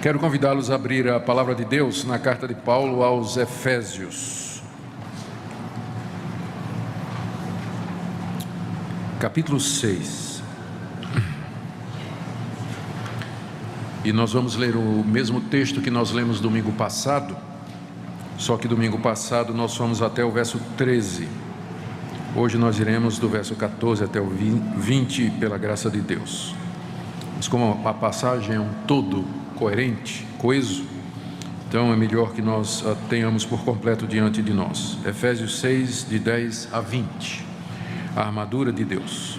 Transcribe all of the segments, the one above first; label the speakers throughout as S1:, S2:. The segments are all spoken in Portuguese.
S1: Quero convidá-los a abrir a palavra de Deus na carta de Paulo aos Efésios, capítulo 6. E nós vamos ler o mesmo texto que nós lemos domingo passado, só que domingo passado nós fomos até o verso 13. Hoje nós iremos do verso 14 até o 20, pela graça de Deus. Mas como a passagem é um todo coerente, coeso, então é melhor que nós a tenhamos por completo diante de nós. Efésios 6, de 10 a 20, a armadura de Deus.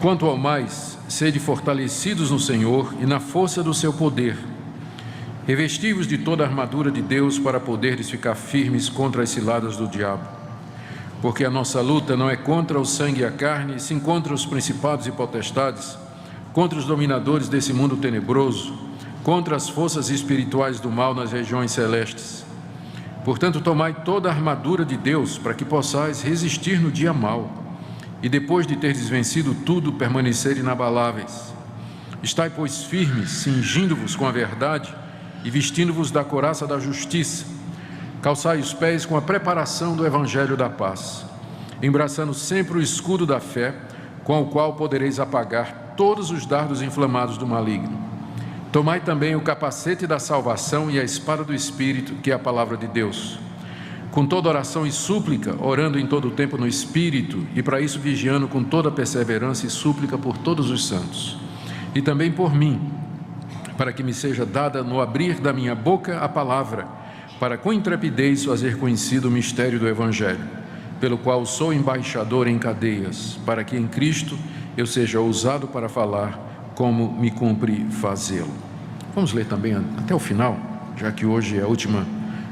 S1: Quanto ao mais, sede fortalecidos no Senhor e na força do seu poder, revesti-vos de toda a armadura de Deus para poderes ficar firmes contra as ciladas do diabo. Porque a nossa luta não é contra o sangue e a carne, sim contra os principados e potestades, contra os dominadores desse mundo tenebroso, contra as forças espirituais do mal nas regiões celestes. Portanto, tomai toda a armadura de Deus, para que possais resistir no dia mau, e depois de teres vencido tudo, permanecer inabaláveis. Estai, pois, firmes, cingindo-vos com a verdade e vestindo-vos da couraça da justiça. Calçai os pés com a preparação do evangelho da paz, embraçando sempre o escudo da fé, com o qual podereis apagar todos os dardos inflamados do maligno. Tomai também o capacete da salvação e a espada do Espírito, que é a palavra de Deus. Com toda oração e súplica, orando em todo o tempo no Espírito, e para isso vigiando com toda perseverança e súplica por todos os santos. E também por mim, para que me seja dada no abrir da minha boca a palavra, para com intrepidez fazer conhecido o mistério do Evangelho, pelo qual sou embaixador em cadeias, para que em Cristo eu seja ousado para falar como me cumpre fazê-lo. Vamos ler também até o final, já que hoje é a última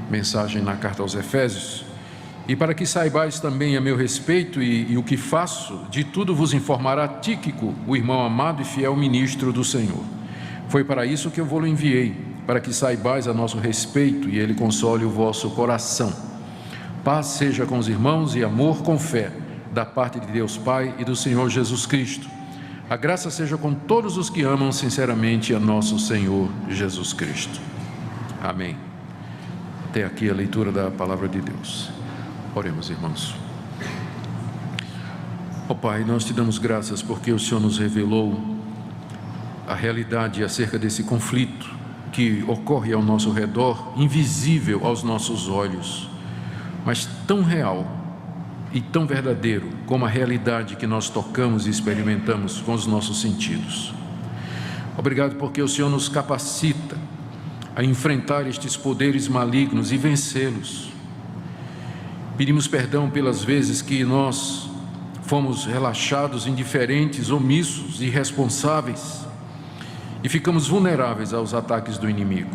S1: mensagem na carta aos Efésios. E para que saibais também a meu respeito e o que faço, de tudo vos informará Tíquico, o irmão amado e fiel ministro do Senhor. Foi para isso que eu vou-lo enviei, para que saibais a nosso respeito e ele console o vosso coração. Paz seja com os irmãos e amor com fé, da parte de Deus Pai e do Senhor Jesus Cristo. A graça seja com todos os que amam sinceramente a nosso Senhor Jesus Cristo. Amém. Até aqui a leitura da palavra de Deus. Oremos, irmãos. Ó Pai, nós te damos graças porque o Senhor nos revelou a realidade acerca desse conflito que ocorre ao nosso redor, invisível aos nossos olhos, mas tão real e tão verdadeiro como a realidade que nós tocamos e experimentamos com os nossos sentidos. Obrigado porque o Senhor nos capacita a enfrentar estes poderes malignos e vencê-los. Pedimos perdão pelas vezes que nós fomos relaxados, indiferentes, omissos, irresponsáveis e ficamos vulneráveis aos ataques do inimigo.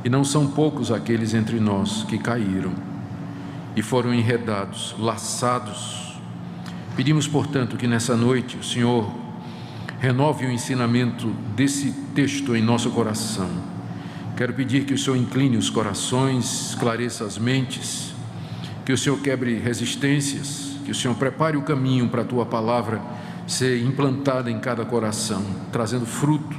S1: E não são poucos aqueles entre nós que caíram e foram enredados, laçados. Pedimos, portanto, que nessa noite o Senhor renove o ensinamento desse texto em nosso coração. Quero pedir que o Senhor incline os corações, esclareça as mentes, que o Senhor quebre resistências, que o Senhor prepare o caminho para a Tua palavra ser implantada em cada coração, trazendo fruto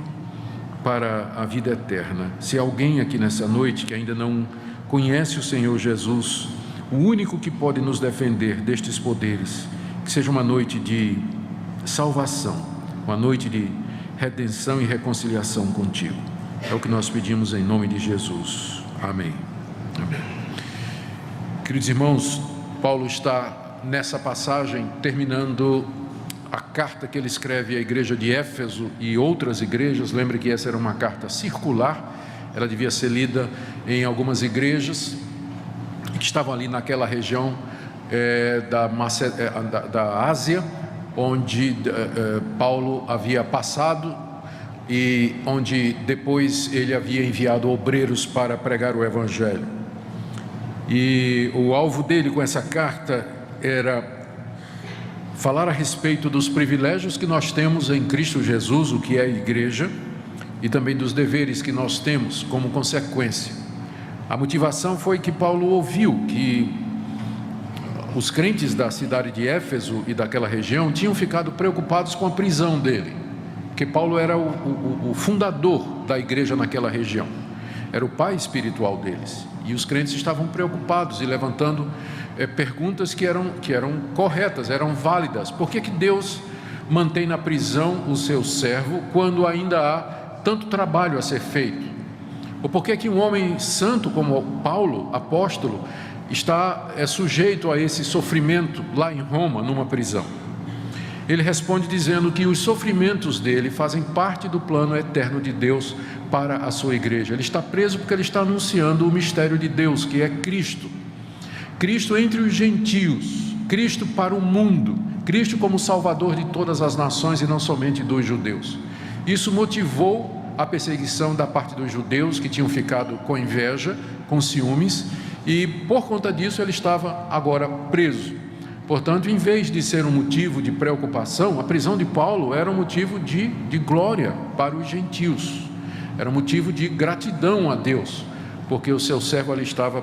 S1: para a vida eterna. Se alguém aqui nessa noite que ainda não conhece o Senhor Jesus, o único que pode nos defender destes poderes, que seja uma noite de salvação, uma noite de redenção e reconciliação contigo. É o que nós pedimos em nome de Jesus. Amém. Amém. Queridos irmãos, Paulo está nessa passagem terminando a carta que ele escreve à igreja de Éfeso e outras igrejas. Lembre que essa era uma carta circular, ela devia ser lida em algumas igrejas que estavam ali naquela região da Ásia, onde Paulo havia passado e onde depois ele havia enviado obreiros para pregar o Evangelho. E o alvo dele com essa carta era falar a respeito dos privilégios que nós temos em Cristo Jesus, o que é a igreja, e também dos deveres que nós temos como consequência. A motivação foi que Paulo ouviu que os crentes da cidade de Éfeso e daquela região tinham ficado preocupados com a prisão dele. porque Paulo era o fundador da igreja naquela região, era o pai espiritual deles, e os crentes estavam preocupados e levantando perguntas que eram corretas, eram válidas. Por que Deus mantém na prisão o seu servo quando ainda há tanto trabalho a ser feito? Ou por que um homem santo como Paulo, apóstolo, está sujeito a esse sofrimento lá em Roma, numa prisão? Ele responde dizendo que os sofrimentos dele fazem parte do plano eterno de Deus para a sua igreja. Ele está preso porque ele está anunciando o mistério de Deus, que é Cristo. Cristo entre os gentios, Cristo para o mundo, Cristo como Salvador de todas as nações e não somente dos judeus. Isso motivou a perseguição da parte dos judeus, que tinham ficado com inveja, com ciúmes, e por conta disso ele estava agora preso. Portanto, em vez de ser um motivo de preocupação, a prisão de Paulo era um motivo de glória para os gentios, era um motivo de gratidão a Deus, porque o seu servo ali estava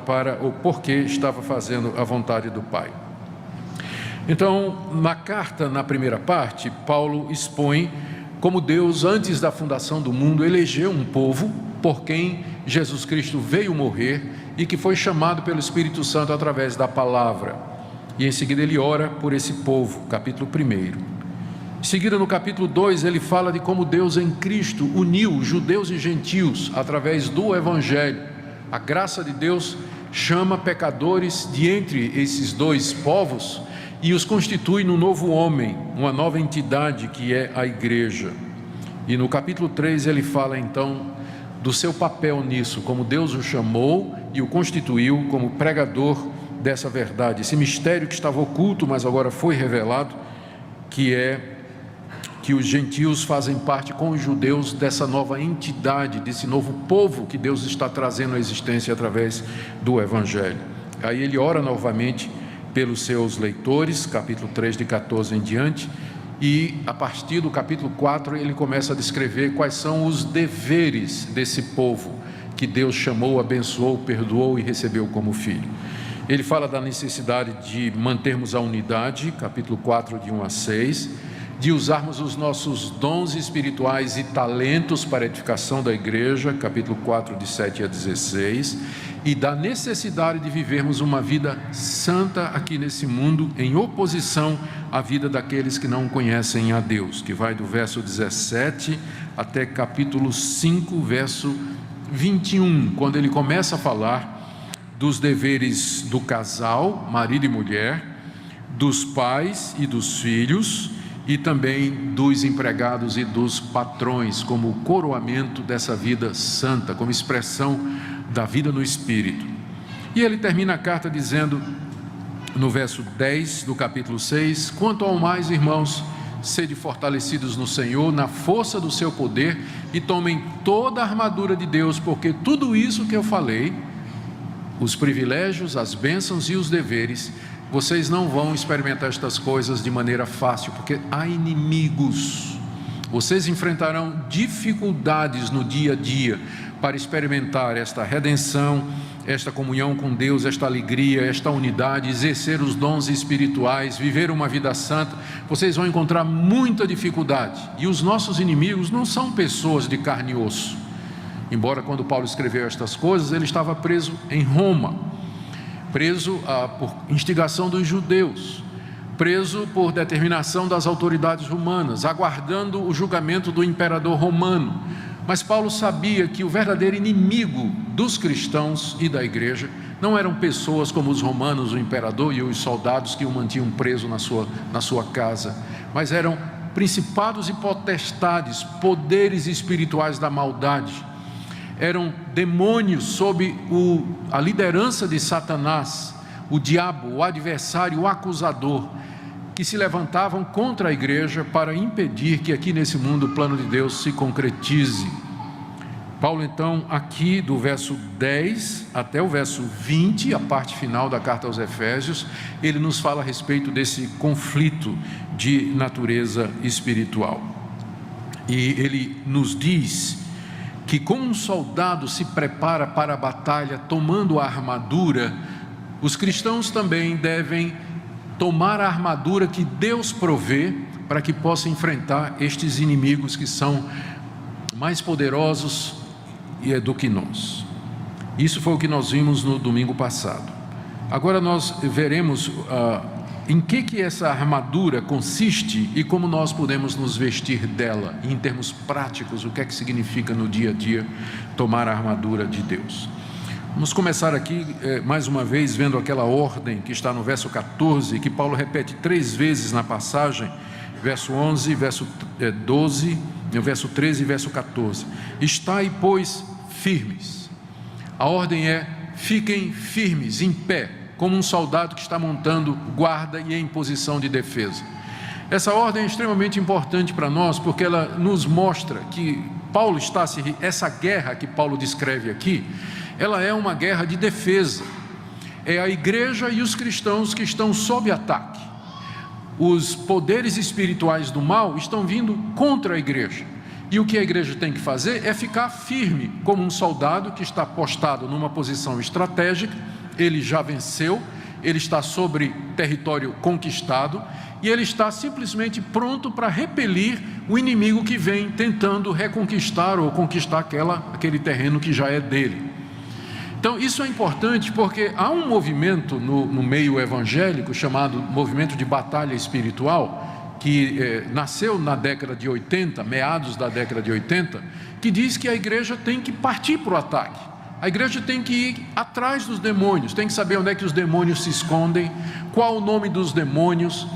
S1: porque estava fazendo a vontade do Pai. Então, na carta, na primeira parte, Paulo expõe como Deus, antes da fundação do mundo, elegeu um povo por quem Jesus Cristo veio morrer e que foi chamado pelo Espírito Santo através da palavra. E em seguida ele ora por esse povo, capítulo 1. Em seguida, no capítulo 2, ele fala de como Deus em Cristo uniu judeus e gentios através do Evangelho. A graça de Deus chama pecadores de entre esses dois povos e os constitui num novo homem, uma nova entidade que é a igreja. E no capítulo 3 ele fala então do seu papel nisso, como Deus o chamou e o constituiu como pregador dessa verdade, esse mistério que estava oculto, mas agora foi revelado, que é que os gentios fazem parte com os judeus dessa nova entidade, desse novo povo que Deus está trazendo à existência através do Evangelho. Aí ele ora novamente pelos seus leitores, capítulo 3, de 14 em diante, e a partir do capítulo 4 ele começa a descrever quais são os deveres desse povo que Deus chamou, abençoou, perdoou e recebeu como filho. Ele fala da necessidade de mantermos a unidade, capítulo 4, de 1 a 6, de usarmos os nossos dons espirituais e talentos para a edificação da igreja, capítulo 4, de 7 a 16, e da necessidade de vivermos uma vida santa aqui nesse mundo, em oposição à vida daqueles que não conhecem a Deus, que vai do verso 17 até capítulo 5, verso 21, quando ele começa a falar dos deveres do casal, marido e mulher, dos pais e dos filhos, e também dos empregados e dos patrões, como coroamento dessa vida santa, como expressão da vida no Espírito. E ele termina a carta dizendo, no verso 10 do capítulo 6, quanto ao mais, irmãos, sede fortalecidos no Senhor, na força do seu poder, e tomem toda a armadura de Deus, porque tudo isso que eu falei, os privilégios, as bênçãos e os deveres, vocês não vão experimentar estas coisas de maneira fácil, porque há inimigos. Vocês enfrentarão dificuldades no dia a dia para experimentar esta redenção, esta comunhão com Deus, esta alegria, esta unidade, exercer os dons espirituais, viver uma vida santa. Vocês vão encontrar muita dificuldade. E os nossos inimigos não são pessoas de carne e osso. Embora quando Paulo escreveu estas coisas, ele estava preso em Roma, preso por instigação dos judeus, preso por determinação das autoridades romanas, aguardando o julgamento do imperador romano. Mas Paulo sabia que o verdadeiro inimigo dos cristãos e da igreja não eram pessoas como os romanos, o imperador e os soldados que o mantinham preso na sua casa, mas eram principados e potestades, poderes espirituais da maldade. Eram demônios sob a liderança de Satanás, o diabo, o adversário, o acusador, que se levantavam contra a igreja para impedir que aqui nesse mundo o plano de Deus se concretize. Paulo então, aqui do verso 10 até o verso 20, a parte final da carta aos Efésios, ele nos fala a respeito desse conflito de natureza espiritual. E ele nos diz que como um soldado se prepara para a batalha tomando a armadura, os cristãos também devem tomar a armadura que Deus provê para que possa enfrentar estes inimigos que são mais poderosos do que nós. Isso foi o que nós vimos no domingo passado. Agora nós veremos em que essa armadura consiste e como nós podemos nos vestir dela, em termos práticos, o que é que significa no dia a dia tomar a armadura de Deus. Vamos começar aqui mais uma vez vendo aquela ordem que está no verso 14, que Paulo repete 3 vezes na passagem, verso 11, verso 12, verso 13 e verso 14. Estai, pois, firmes. A ordem é: fiquem firmes, em pé, como um soldado que está montando guarda e em posição de defesa. Essa ordem é extremamente importante para nós, porque ela nos mostra que essa guerra que Paulo descreve aqui, ela é uma guerra de defesa. É a igreja e os cristãos que estão sob ataque. Os poderes espirituais do mal estão vindo contra a igreja. E o que a igreja tem que fazer é ficar firme, como um soldado que está postado numa posição estratégica. Ele já venceu, ele está sobre território conquistado e ele está simplesmente pronto para repelir o inimigo que vem tentando reconquistar ou conquistar aquele terreno que já é dele. Então isso é importante porque há um movimento no meio evangélico chamado movimento de batalha espiritual, que nasceu na década de 80, meados da década de 80, que diz que a igreja tem que partir para o ataque. A igreja tem que ir atrás dos demônios, tem que saber onde é que os demônios se escondem, qual o nome dos demônios,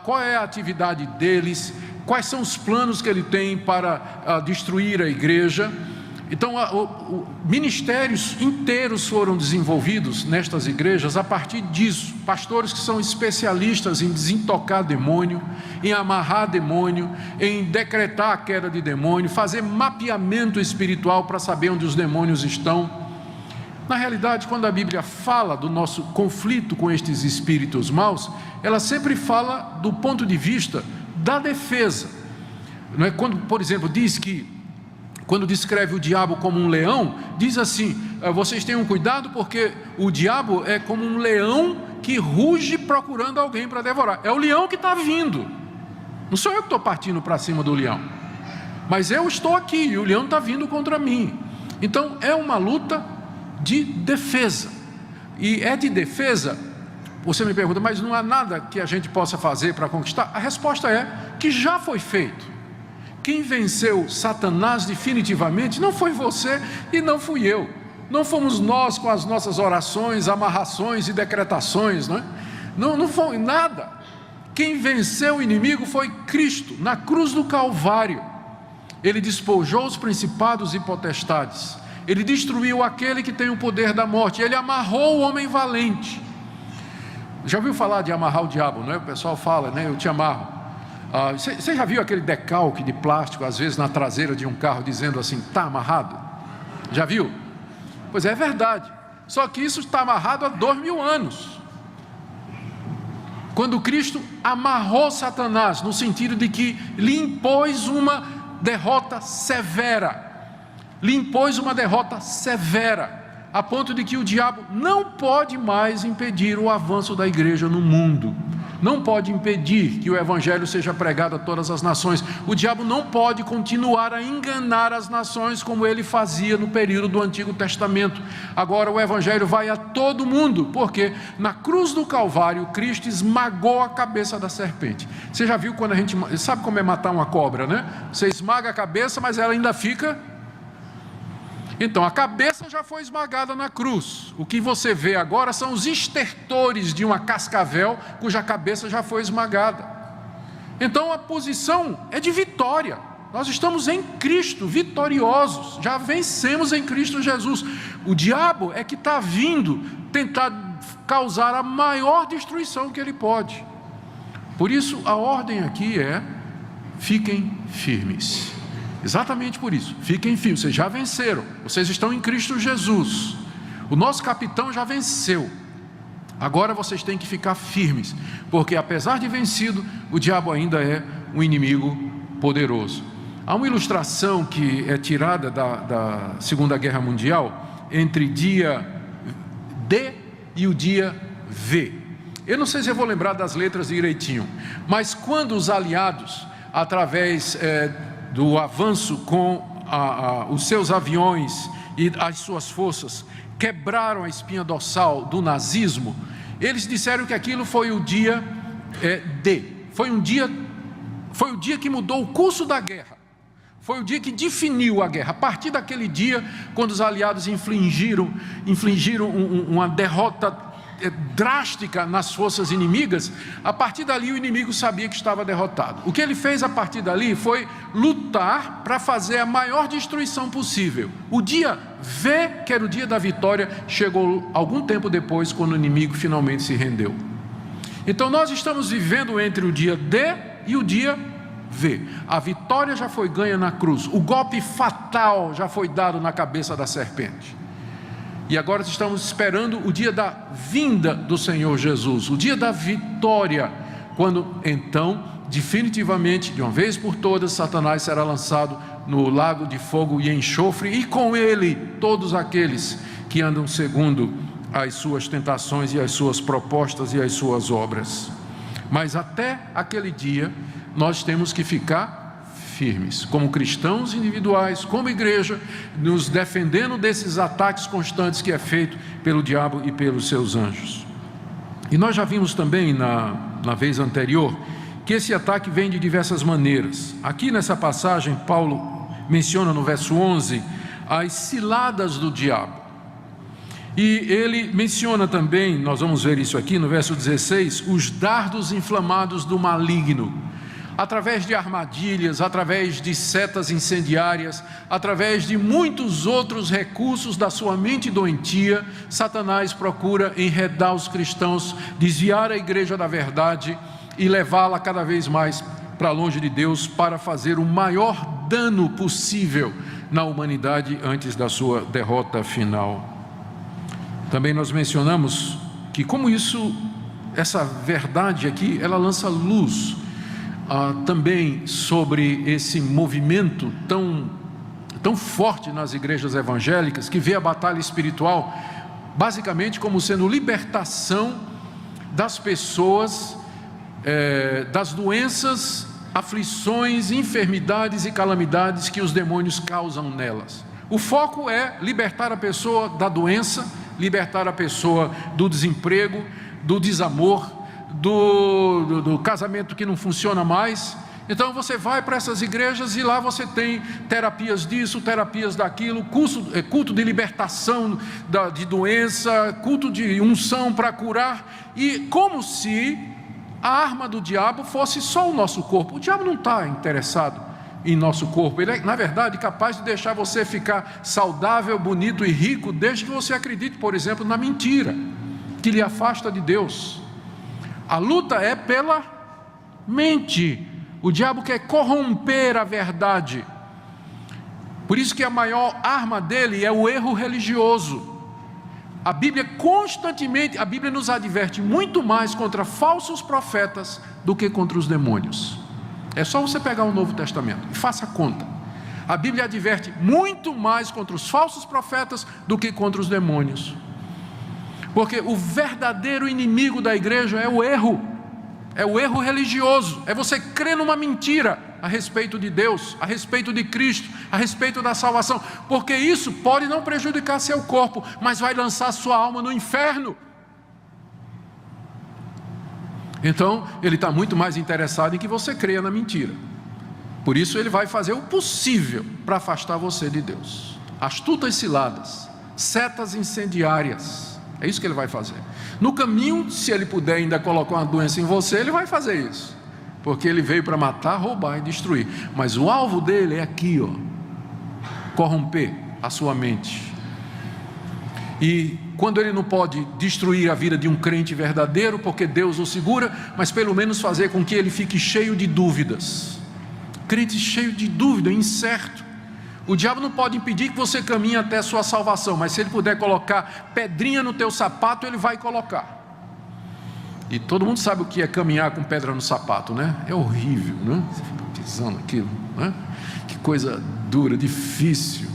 S1: qual é a atividade deles, quais são os planos que ele tem para destruir a igreja. Então, ministérios inteiros foram desenvolvidos nestas igrejas a partir disso. Pastores que são especialistas em desintocar demônio, em amarrar demônio, em decretar a queda de demônio, fazer mapeamento espiritual para saber onde os demônios estão. Na realidade, quando a Bíblia fala do nosso conflito com estes espíritos maus, ela sempre fala do ponto de vista da defesa. Não é? Quando, por exemplo, diz que quando descreve o diabo como um leão, diz assim: vocês tenham cuidado porque o diabo é como um leão que ruge procurando alguém para devorar. É o leão que está vindo, não sou eu que estou partindo para cima do leão, mas eu estou aqui e o leão está vindo contra mim. Então é uma luta de defesa, e é de defesa. Você me pergunta, mas não há nada que a gente possa fazer para conquistar? A resposta é que já foi feito. Quem venceu Satanás definitivamente não foi você e não fui eu. Não fomos nós com as nossas orações, amarrações e decretações, não é? Não foi nada. Quem venceu o inimigo foi Cristo, na cruz do Calvário. Ele despojou os principados e potestades. Ele destruiu aquele que tem o poder da morte. Ele amarrou o homem valente. Já ouviu falar de amarrar o diabo, não é? O pessoal fala, né? Eu te amarro. Você já viu aquele decalque de plástico, às vezes na traseira de um carro, dizendo assim, está amarrado? Já viu? Pois é verdade, só que isso está amarrado há 2000 anos. Quando Cristo amarrou Satanás, no sentido de que lhe impôs uma derrota severa, a ponto de que o diabo não pode mais impedir o avanço da igreja no mundo. Não pode impedir que o evangelho seja pregado a todas as nações. O diabo não pode continuar a enganar as nações como ele fazia no período do Antigo Testamento. Agora o evangelho vai a todo mundo, porque na cruz do Calvário Cristo esmagou a cabeça da serpente. Você já viu quando a gente sabe como é matar uma cobra, né? Você esmaga a cabeça, mas ela ainda fica. Então a cabeça já foi esmagada na cruz. O que você vê agora são os estertores de uma cascavel cuja cabeça já foi esmagada. Então a posição é de vitória. Nós estamos em Cristo, vitoriosos, já vencemos em Cristo Jesus. O diabo é que está vindo tentar causar a maior destruição que ele pode. Por isso a ordem aqui é: fiquem firmes. Exatamente por isso, fiquem firmes, vocês já venceram, vocês estão em Cristo Jesus, o nosso capitão já venceu, agora vocês têm que ficar firmes, porque apesar de vencido, o diabo ainda é um inimigo poderoso. Há uma ilustração que é tirada da Segunda Guerra Mundial, entre dia D e o dia V. Eu não sei se eu vou lembrar das letras direitinho, mas quando os aliados, através do avanço com os seus aviões e as suas forças, quebraram a espinha dorsal do nazismo, eles disseram que aquilo foi o dia D, foi o dia que mudou o curso da guerra, foi o dia que definiu a guerra. A partir daquele dia, quando os aliados infligiram uma derrota drástica nas forças inimigas, a partir dali o inimigo sabia que estava derrotado. O que ele fez a partir dali foi lutar para fazer a maior destruição possível. O dia V, que era o dia da vitória, chegou algum tempo depois, quando o inimigo finalmente se rendeu. Então nós estamos vivendo entre o dia D e o dia V. A vitória já foi ganha na cruz, o golpe fatal já foi dado na cabeça da serpente. E agora estamos esperando o dia da vinda do Senhor Jesus, o dia da vitória, quando então, definitivamente, de uma vez por todas, Satanás será lançado no lago de fogo e enxofre, e com ele todos aqueles que andam segundo as suas tentações e as suas propostas e as suas obras. Mas até aquele dia, nós temos que ficar firmes, como cristãos individuais, como igreja, nos defendendo desses ataques constantes que é feito pelo diabo e pelos seus anjos. E nós já vimos também na vez anterior que esse ataque vem de diversas maneiras. Aqui nessa passagem, Paulo menciona no verso 11 as ciladas do diabo, e ele menciona também, nós vamos ver isso aqui no verso 16, os dardos inflamados do maligno, através de armadilhas, através de setas incendiárias, através de muitos outros recursos da sua mente doentia. Satanás procura enredar os cristãos, desviar a igreja da verdade e levá-la cada vez mais para longe de Deus, para fazer o maior dano possível na humanidade antes da sua derrota final. Também nós mencionamos que como essa verdade aqui, ela lança luz também sobre esse movimento tão forte nas igrejas evangélicas, que vê a batalha espiritual basicamente como sendo libertação das pessoas das doenças, aflições, enfermidades e calamidades que os demônios causam nelas. O foco é libertar a pessoa da doença, libertar a pessoa do desemprego, do desamor, do casamento que não funciona mais. Então você vai para essas igrejas e lá você tem terapias disso, terapias daquilo, culto de libertação de doença, culto de unção para curar, e como se a arma do diabo fosse só o nosso corpo. O diabo não está interessado em nosso corpo, ele é, na verdade, capaz de deixar você ficar saudável, bonito e rico, desde que você acredite, por exemplo, na mentira que lhe afasta de Deus. A luta é pela mente. O diabo quer corromper a verdade. Por isso que a maior arma dele é o erro religioso. A Bíblia nos adverte muito mais contra falsos profetas do que contra os demônios. É só você pegar o Novo Testamento e faça conta. A Bíblia adverte muito mais contra os falsos profetas do que contra os demônios. Porque o verdadeiro inimigo da igreja é o erro religioso, é você crer numa mentira a respeito de Deus, a respeito de Cristo, a respeito da salvação, porque isso pode não prejudicar seu corpo, mas vai lançar sua alma no inferno. Então, ele está muito mais interessado em que você creia na mentira. Por isso ele vai fazer o possível para afastar você de Deus. Astutas ciladas, setas incendiárias, é isso que ele vai fazer. No caminho, se ele puder ainda colocar uma doença em você, ele vai fazer isso, porque ele veio para matar, roubar e destruir. Mas o alvo dele é aqui, corromper a sua mente. E quando ele não pode destruir a vida de um crente verdadeiro, porque Deus o segura, mas pelo menos fazer com que ele fique cheio de dúvidas. Crente cheio de dúvida, incerto. O diabo não pode impedir que você caminhe até a sua salvação, mas se ele puder colocar pedrinha no teu sapato, ele vai colocar. E todo mundo sabe o que é caminhar com pedra no sapato, né? É horrível, né? Você fica pisando aquilo, né? Que coisa dura, difícil.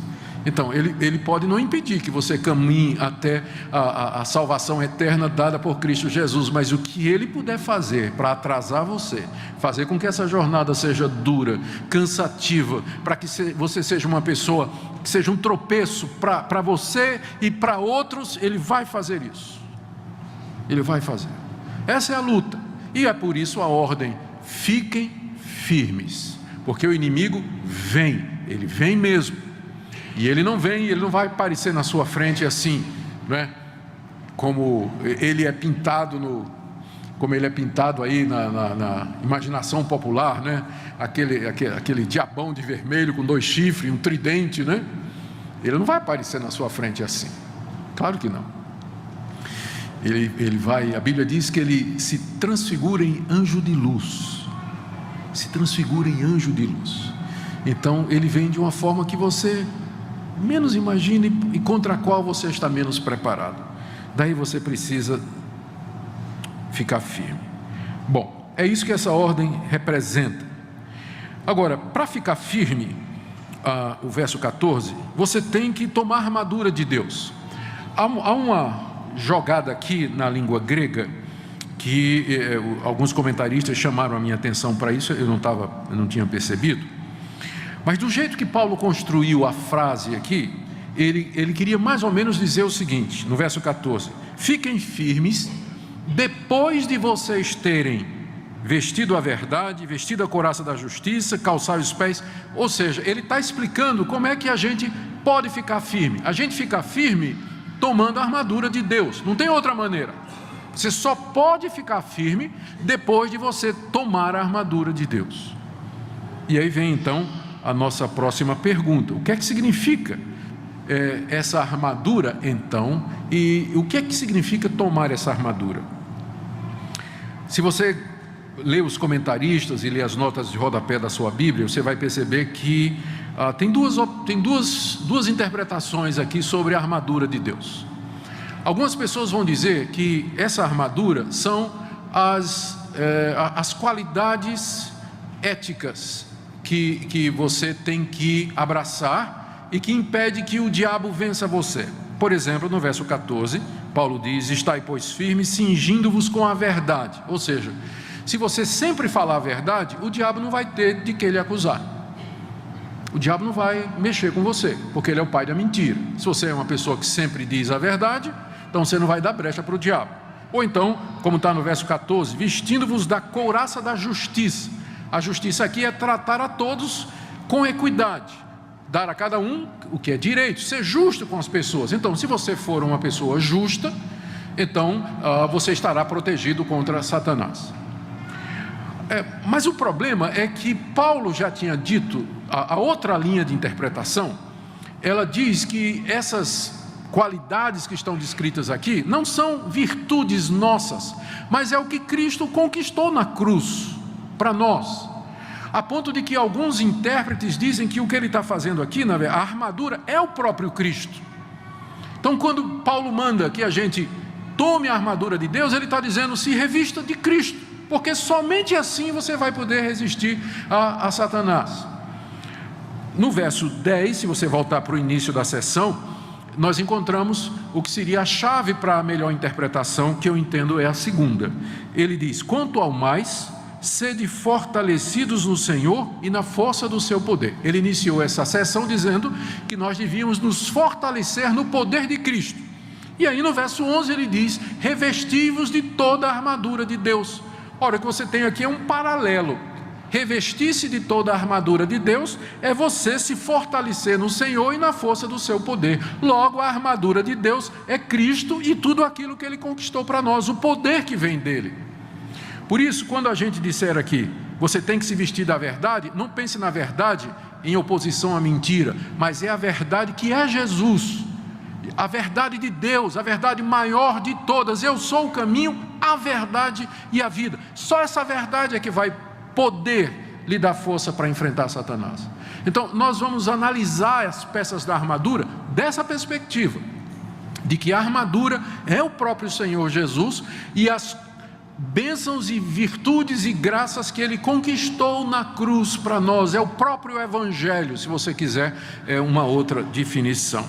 S1: Então, ele pode não impedir que você caminhe até a salvação eterna dada por Cristo Jesus, mas o que ele puder fazer para atrasar você, fazer com que essa jornada seja dura, cansativa, para que você seja uma pessoa que seja um tropeço para você e para outros, ele vai fazer isso. Ele vai fazer. Essa é a luta. E é por isso a ordem: fiquem firmes, porque o inimigo vem, ele vem mesmo. E ele não vai aparecer na sua frente assim, não é? Como ele é pintado aí na imaginação popular, né? Aquele diabão de vermelho com 2 chifres, um tridente, né? Ele não vai aparecer na sua frente assim. Claro que não. Ele vai, a Bíblia diz que ele se transfigura em anjo de luz. Se transfigura em anjo de luz. Então ele vem de uma forma que você menos imagina e contra a qual você está menos preparado. Daí você precisa ficar firme. Bom, é isso que essa ordem representa. Agora, para ficar firme, o verso 14, você tem que tomar a armadura de Deus. Há uma jogada aqui na língua grega que alguns comentaristas chamaram a minha atenção para isso, eu não tinha percebido. Mas do jeito que Paulo construiu a frase aqui, ele queria mais ou menos dizer o seguinte, no verso 14: fiquem firmes, depois de vocês terem vestido a verdade, vestido a couraça da justiça, calçar os pés. Ou seja, ele está explicando como é que a gente pode ficar firme. A gente fica firme tomando a armadura de Deus, não tem outra maneira. Você só pode ficar firme depois de você tomar a armadura de Deus. E aí vem então a nossa próxima pergunta: o que é que significa essa armadura então? E o que é que significa tomar essa armadura? Se você lê os comentaristas e lê as notas de rodapé da sua Bíblia, você vai perceber que tem duas interpretações aqui sobre a armadura de Deus. Algumas pessoas vão dizer que essa armadura são as qualidades éticas que você tem que abraçar e que impede que o diabo vença você. Por exemplo, no verso 14, Paulo diz: estai, pois, firmes, cingindo-vos com a verdade. Ou seja, se você sempre falar a verdade, o diabo não vai ter de que lhe acusar. O diabo não vai mexer com você, porque ele é o pai da mentira. Se você é uma pessoa que sempre diz a verdade, então você não vai dar brecha para o diabo. Ou então, como está no verso 14, vestindo-vos da couraça da justiça. A justiça aqui é tratar a todos com equidade, dar a cada um o que é direito, ser justo com as pessoas. Então, se você for uma pessoa justa, então você estará protegido contra Satanás. Mas o problema é que Paulo já tinha dito, a outra linha de interpretação, ela diz que essas qualidades que estão descritas aqui não são virtudes nossas, mas é o que Cristo conquistou na cruz para nós, a ponto de que alguns intérpretes dizem que o que ele está fazendo aqui, a armadura, é o próprio Cristo. Então, quando Paulo manda que a gente tome a armadura de Deus, ele está dizendo: se revista de Cristo, porque somente assim você vai poder resistir a Satanás. No verso 10, se você voltar para o início da sessão, nós encontramos o que seria a chave para a melhor interpretação, que eu entendo é a segunda. Ele diz: quanto ao mais, sede fortalecidos no Senhor e na força do seu poder. Ele iniciou essa sessão dizendo que nós devíamos nos fortalecer no poder de Cristo. E aí no verso 11 ele diz: revesti-vos de toda a armadura de Deus. Ora, o que você tem aqui é um paralelo. Revestir-se de toda a armadura de Deus é você se fortalecer no Senhor e na força do seu poder. Logo, a armadura de Deus é Cristo e tudo aquilo que Ele conquistou para nós, o poder que vem dEle. Por isso, quando a gente disser aqui, você tem que se vestir da verdade, não pense na verdade em oposição à mentira, mas é a verdade que é Jesus, a verdade de Deus, a verdade maior de todas. Eu sou o caminho, a verdade e a vida. Só essa verdade é que vai poder lhe dar força para enfrentar Satanás. Então, nós vamos analisar as peças da armadura dessa perspectiva, de que a armadura é o próprio Senhor Jesus, e bênçãos e virtudes e graças que Ele conquistou na cruz para nós. É o próprio Evangelho, se você quiser, é uma outra definição.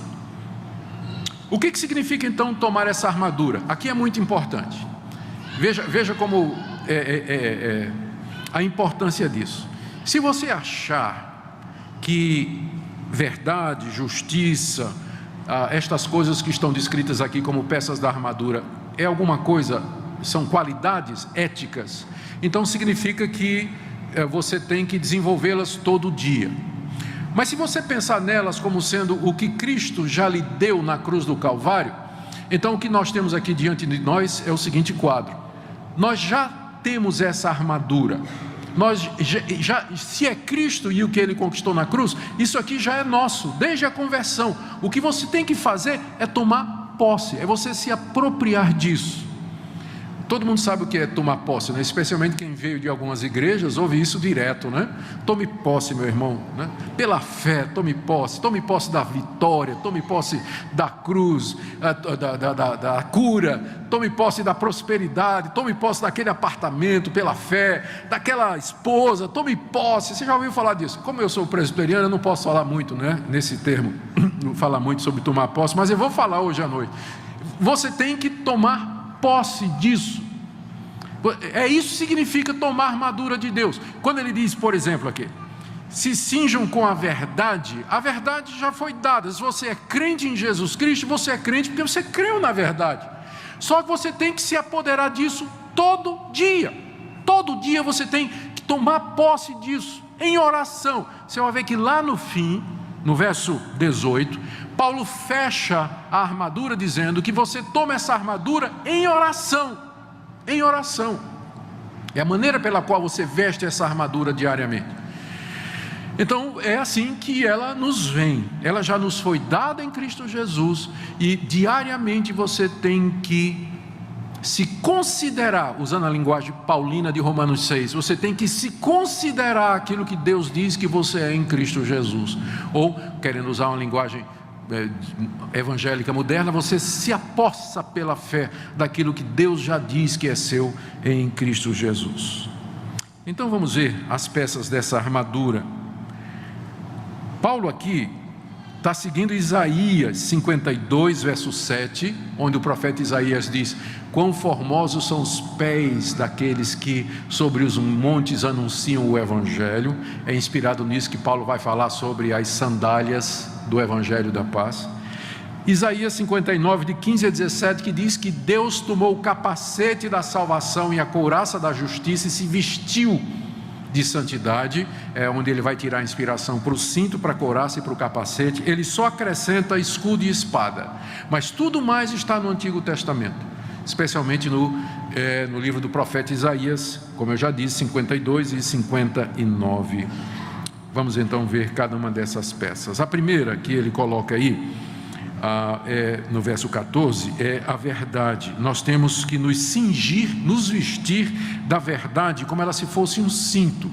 S1: O que significa então tomar essa armadura? Aqui é muito importante. Veja como a importância disso. Se você achar que verdade, justiça, estas coisas que estão descritas aqui como peças da armadura, é alguma coisa, são qualidades éticas, então significa que você tem que desenvolvê-las todo dia. Mas se você pensar nelas como sendo o que Cristo já lhe deu na cruz do Calvário, então o que nós temos aqui diante de nós é o seguinte quadro: nós já temos essa armadura. Nós se é Cristo e o que Ele conquistou na cruz, isso aqui já é nosso, desde a conversão. O que você tem que fazer é tomar posse, é você se apropriar disso. Todo mundo sabe o que é tomar posse, né? Especialmente quem veio de algumas igrejas, ouve isso direto, né? Tome posse, meu irmão, né? Pela fé, tome posse da vitória, tome posse da cruz, da cura, tome posse da prosperidade, tome posse daquele apartamento pela fé, daquela esposa, tome posse. Você já ouviu falar disso? Como eu sou presbiteriano, eu não posso falar muito, né? Nesse termo, não falar muito sobre tomar posse, mas eu vou falar hoje à noite. Você tem que tomar posse disso. Isso significa tomar a armadura de Deus. Quando ele diz, por exemplo, aqui, se cinjam com a verdade já foi dada. Se você é crente em Jesus Cristo, você é crente porque você creu na verdade. Só que você tem que se apoderar disso todo dia. Todo dia você tem que tomar posse disso em oração. Você vai ver que lá no fim, no verso 18, Paulo fecha a armadura dizendo que você toma essa armadura em oração. Em oração. É a maneira pela qual você veste essa armadura diariamente. Então é assim que ela nos vem. Ela já nos foi dada em Cristo Jesus, e diariamente você tem que se considerar, usando a linguagem paulina de Romanos 6, você tem que se considerar aquilo que Deus diz que você é em Cristo Jesus. Ou, querendo usar uma linguagem evangélica moderna, você se apossa pela fé daquilo que Deus já diz que é seu em Cristo Jesus. Então vamos ver as peças dessa armadura. Paulo aqui está seguindo Isaías 52, verso 7, onde o profeta Isaías diz: quão formosos são os pés daqueles que sobre os montes anunciam o Evangelho. É inspirado nisso que Paulo vai falar sobre as sandálias do Evangelho da Paz. Isaías 59, de 15 a 17, que diz que Deus tomou o capacete da salvação e a couraça da justiça e se vestiu de santidade, onde ele vai tirar a inspiração para o cinto, para a couraça e para o capacete. Ele só acrescenta escudo e espada, mas tudo mais está no Antigo Testamento, especialmente no livro do profeta Isaías, como eu já disse, 52 e 59. Vamos então ver cada uma dessas peças. A primeira que ele coloca aí, no verso 14, é a verdade. Nós temos que nos cingir, nos vestir da verdade, como ela se fosse um cinto.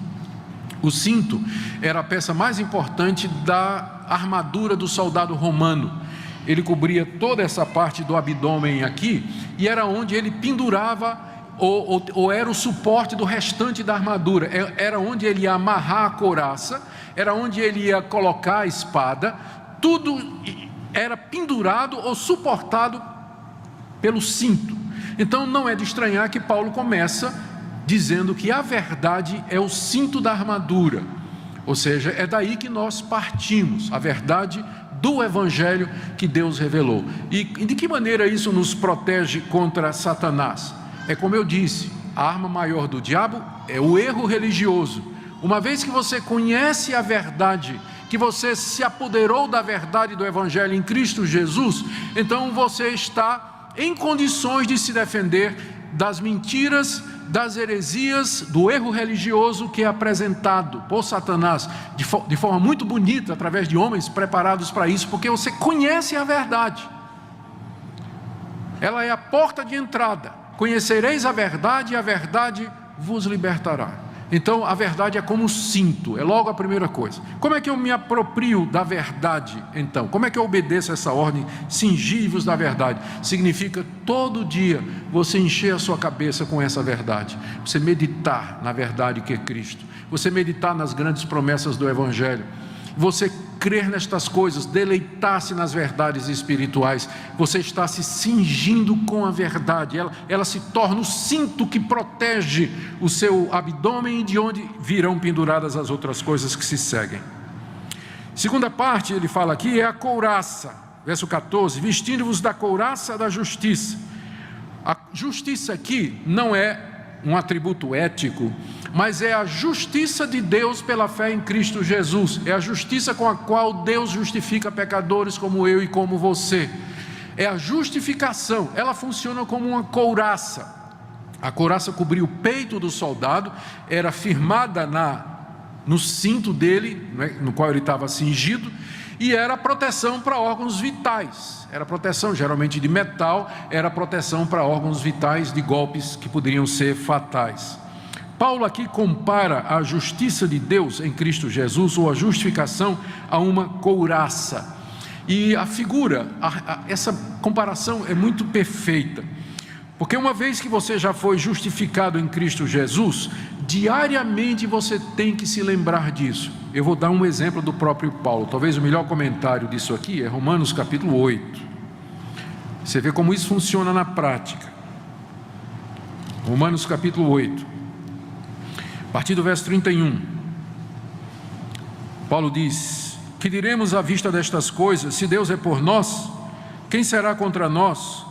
S1: O cinto era a peça mais importante da armadura do soldado romano. Ele cobria toda essa parte do abdômen aqui, e era onde ele pendurava, ou era o suporte do restante da armadura. Era onde ele ia amarrar a couraça, era onde ele ia colocar a espada. Tudo era pendurado ou suportado pelo cinto. Então não é de estranhar que Paulo começa dizendo que a verdade é o cinto da armadura, ou seja, é daí que nós partimos, a verdade do Evangelho que Deus revelou. E de que maneira isso nos protege contra Satanás? É como eu disse, a arma maior do diabo é o erro religioso. Uma vez que você conhece a verdade, que você se apoderou da verdade do Evangelho em Cristo Jesus, então você está em condições de se defender das mentiras, das heresias, do erro religioso que é apresentado por Satanás de forma muito bonita, através de homens preparados para isso, porque você conhece a verdade. Ela é a porta de entrada. Conhecereis a verdade e a verdade vos libertará. Então a verdade é como cinto, é logo a primeira coisa. Como é que eu me aproprio da verdade então? Como é que eu obedeço essa ordem? Cingivos da verdade. Significa todo dia você encher a sua cabeça com essa verdade. Você meditar na verdade que é Cristo. Você meditar nas grandes promessas do Evangelho. Você crer nestas coisas, deleitar-se nas verdades espirituais. Você está se cingindo com a verdade. Ela se torna o cinto que protege o seu abdômen e de onde virão penduradas as outras coisas que se seguem. Segunda parte, ele fala aqui, é a couraça. Verso 14, vestindo-vos da couraça da justiça. A justiça aqui não é um atributo ético, mas é a justiça de Deus pela fé em Cristo Jesus. É a justiça com a qual Deus justifica pecadores como eu e como você. É a justificação. Ela funciona como uma couraça. A couraça cobria o peito do soldado, era firmada no cinto dele, no qual ele estava cingido, e era proteção para órgãos vitais. Era proteção geralmente de metal, era proteção para órgãos vitais de golpes que poderiam ser fatais. Paulo aqui compara a justiça de Deus em Cristo Jesus, ou a justificação, a uma couraça. E a figura, essa comparação é muito perfeita, porque uma vez que você já foi justificado em Cristo Jesus, diariamente você tem que se lembrar disso. Eu vou dar um exemplo do próprio Paulo. Talvez o melhor comentário disso aqui é Romanos capítulo 8. Você vê como isso funciona na prática. Romanos capítulo 8, a partir do verso 31. Paulo diz: que diremos à vista destas coisas? Se Deus é por nós, quem será contra nós?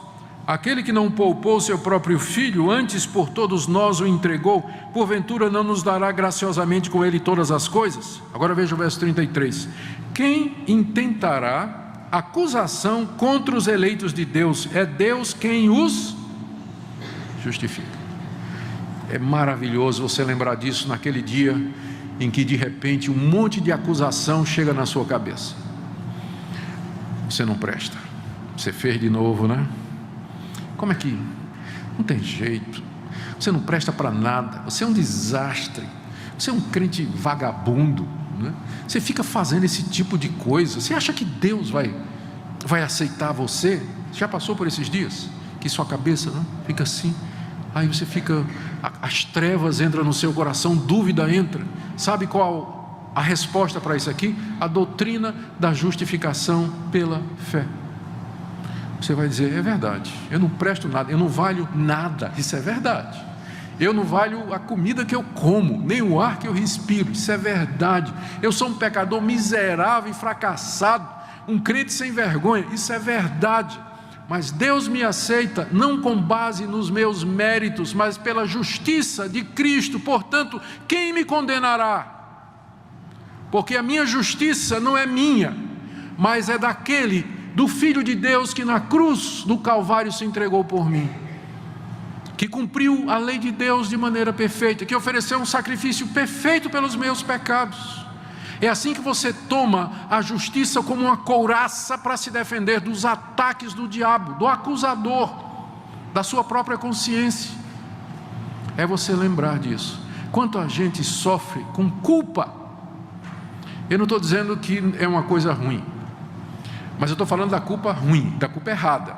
S1: Aquele que não poupou seu próprio filho, antes por todos nós o entregou, porventura não nos dará graciosamente com ele todas as coisas? Agora veja o verso 33. Quem intentará acusação contra os eleitos de Deus? É Deus quem os justifica. É maravilhoso você lembrar disso naquele dia em que de repente um monte de acusação chega na sua cabeça. Você não presta, você fez de novo, né? Como é que não tem jeito? Você não presta para nada, você é um desastre, você é um crente vagabundo, né? Você fica fazendo esse tipo de coisa. Você acha que Deus vai aceitar você? Já passou por esses dias que sua cabeça, né, fica assim? Aí você fica, as trevas entram no seu coração, dúvida entra. Sabe qual a resposta para isso aqui? A doutrina da justificação pela fé. Você vai dizer: é verdade, eu não presto nada, eu não valho nada. Isso é verdade. Eu não valho a comida que eu como, nem o ar que eu respiro. Isso é verdade. Eu sou um pecador miserável e fracassado, um crente sem vergonha. Isso é verdade. Mas Deus me aceita não com base nos meus méritos, mas pela justiça de Cristo. Portanto, quem me condenará? Porque a minha justiça não é minha, mas é do Filho de Deus que na cruz do Calvário se entregou por mim, que cumpriu a lei de Deus de maneira perfeita, que ofereceu um sacrifício perfeito pelos meus pecados. É assim que você toma a justiça como uma couraça para se defender dos ataques do diabo, do acusador, da sua própria consciência. É você lembrar disso. Quanto a gente sofre com culpa. Eu não estou dizendo que é uma coisa ruim, mas eu estou falando da culpa ruim, da culpa errada.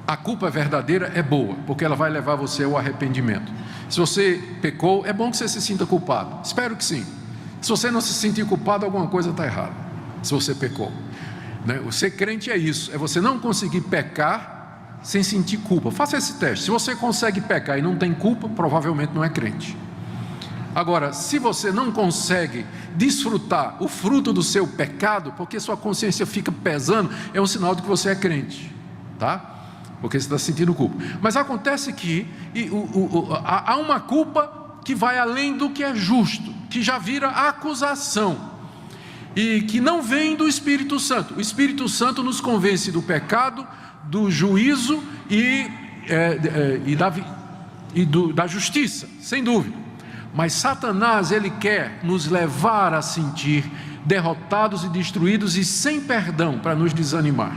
S1: A culpa verdadeira é boa, porque ela vai levar você ao arrependimento. Se você pecou, é bom que você se sinta culpado. Espero que sim. Se você não se sentir culpado, alguma coisa está errada. Se você pecou, né? O ser crente é isso, é você não conseguir pecar sem sentir culpa. Faça esse teste. Se você consegue pecar e não tem culpa, provavelmente não é crente. Agora, se você não consegue desfrutar o fruto do seu pecado, porque sua consciência fica pesando, é um sinal de que você é crente, tá? Porque você está sentindo culpa. Mas acontece que há uma culpa que vai além do que é justo, que já vira acusação, e que não vem do Espírito Santo. O Espírito Santo nos convence do pecado, do juízo da justiça, sem dúvida. Mas Satanás, ele quer nos levar a sentir derrotados e destruídos e sem perdão, para nos desanimar.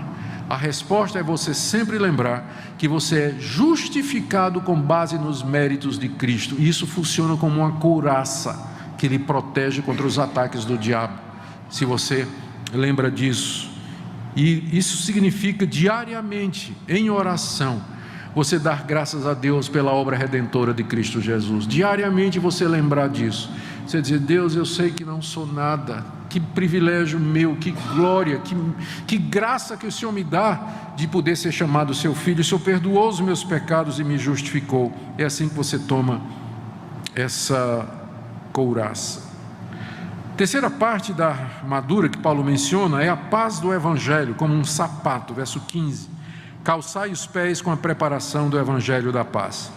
S1: A resposta é você sempre lembrar que você é justificado com base nos méritos de Cristo. E isso funciona como uma couraça que lhe protege contra os ataques do diabo, se você lembra disso. E isso significa diariamente, em oração, você dar graças a Deus pela obra redentora de Cristo Jesus. Diariamente você lembrar disso. Você dizer: Deus, eu sei que não sou nada, que privilégio meu, que glória, que graça que o Senhor me dá de poder ser chamado seu filho. O Senhor perdoou os meus pecados e me justificou. É assim que você toma essa couraça. Terceira parte da armadura que Paulo menciona é a paz do Evangelho, como um sapato, verso 15. Calçai os pés com a preparação do Evangelho da paz.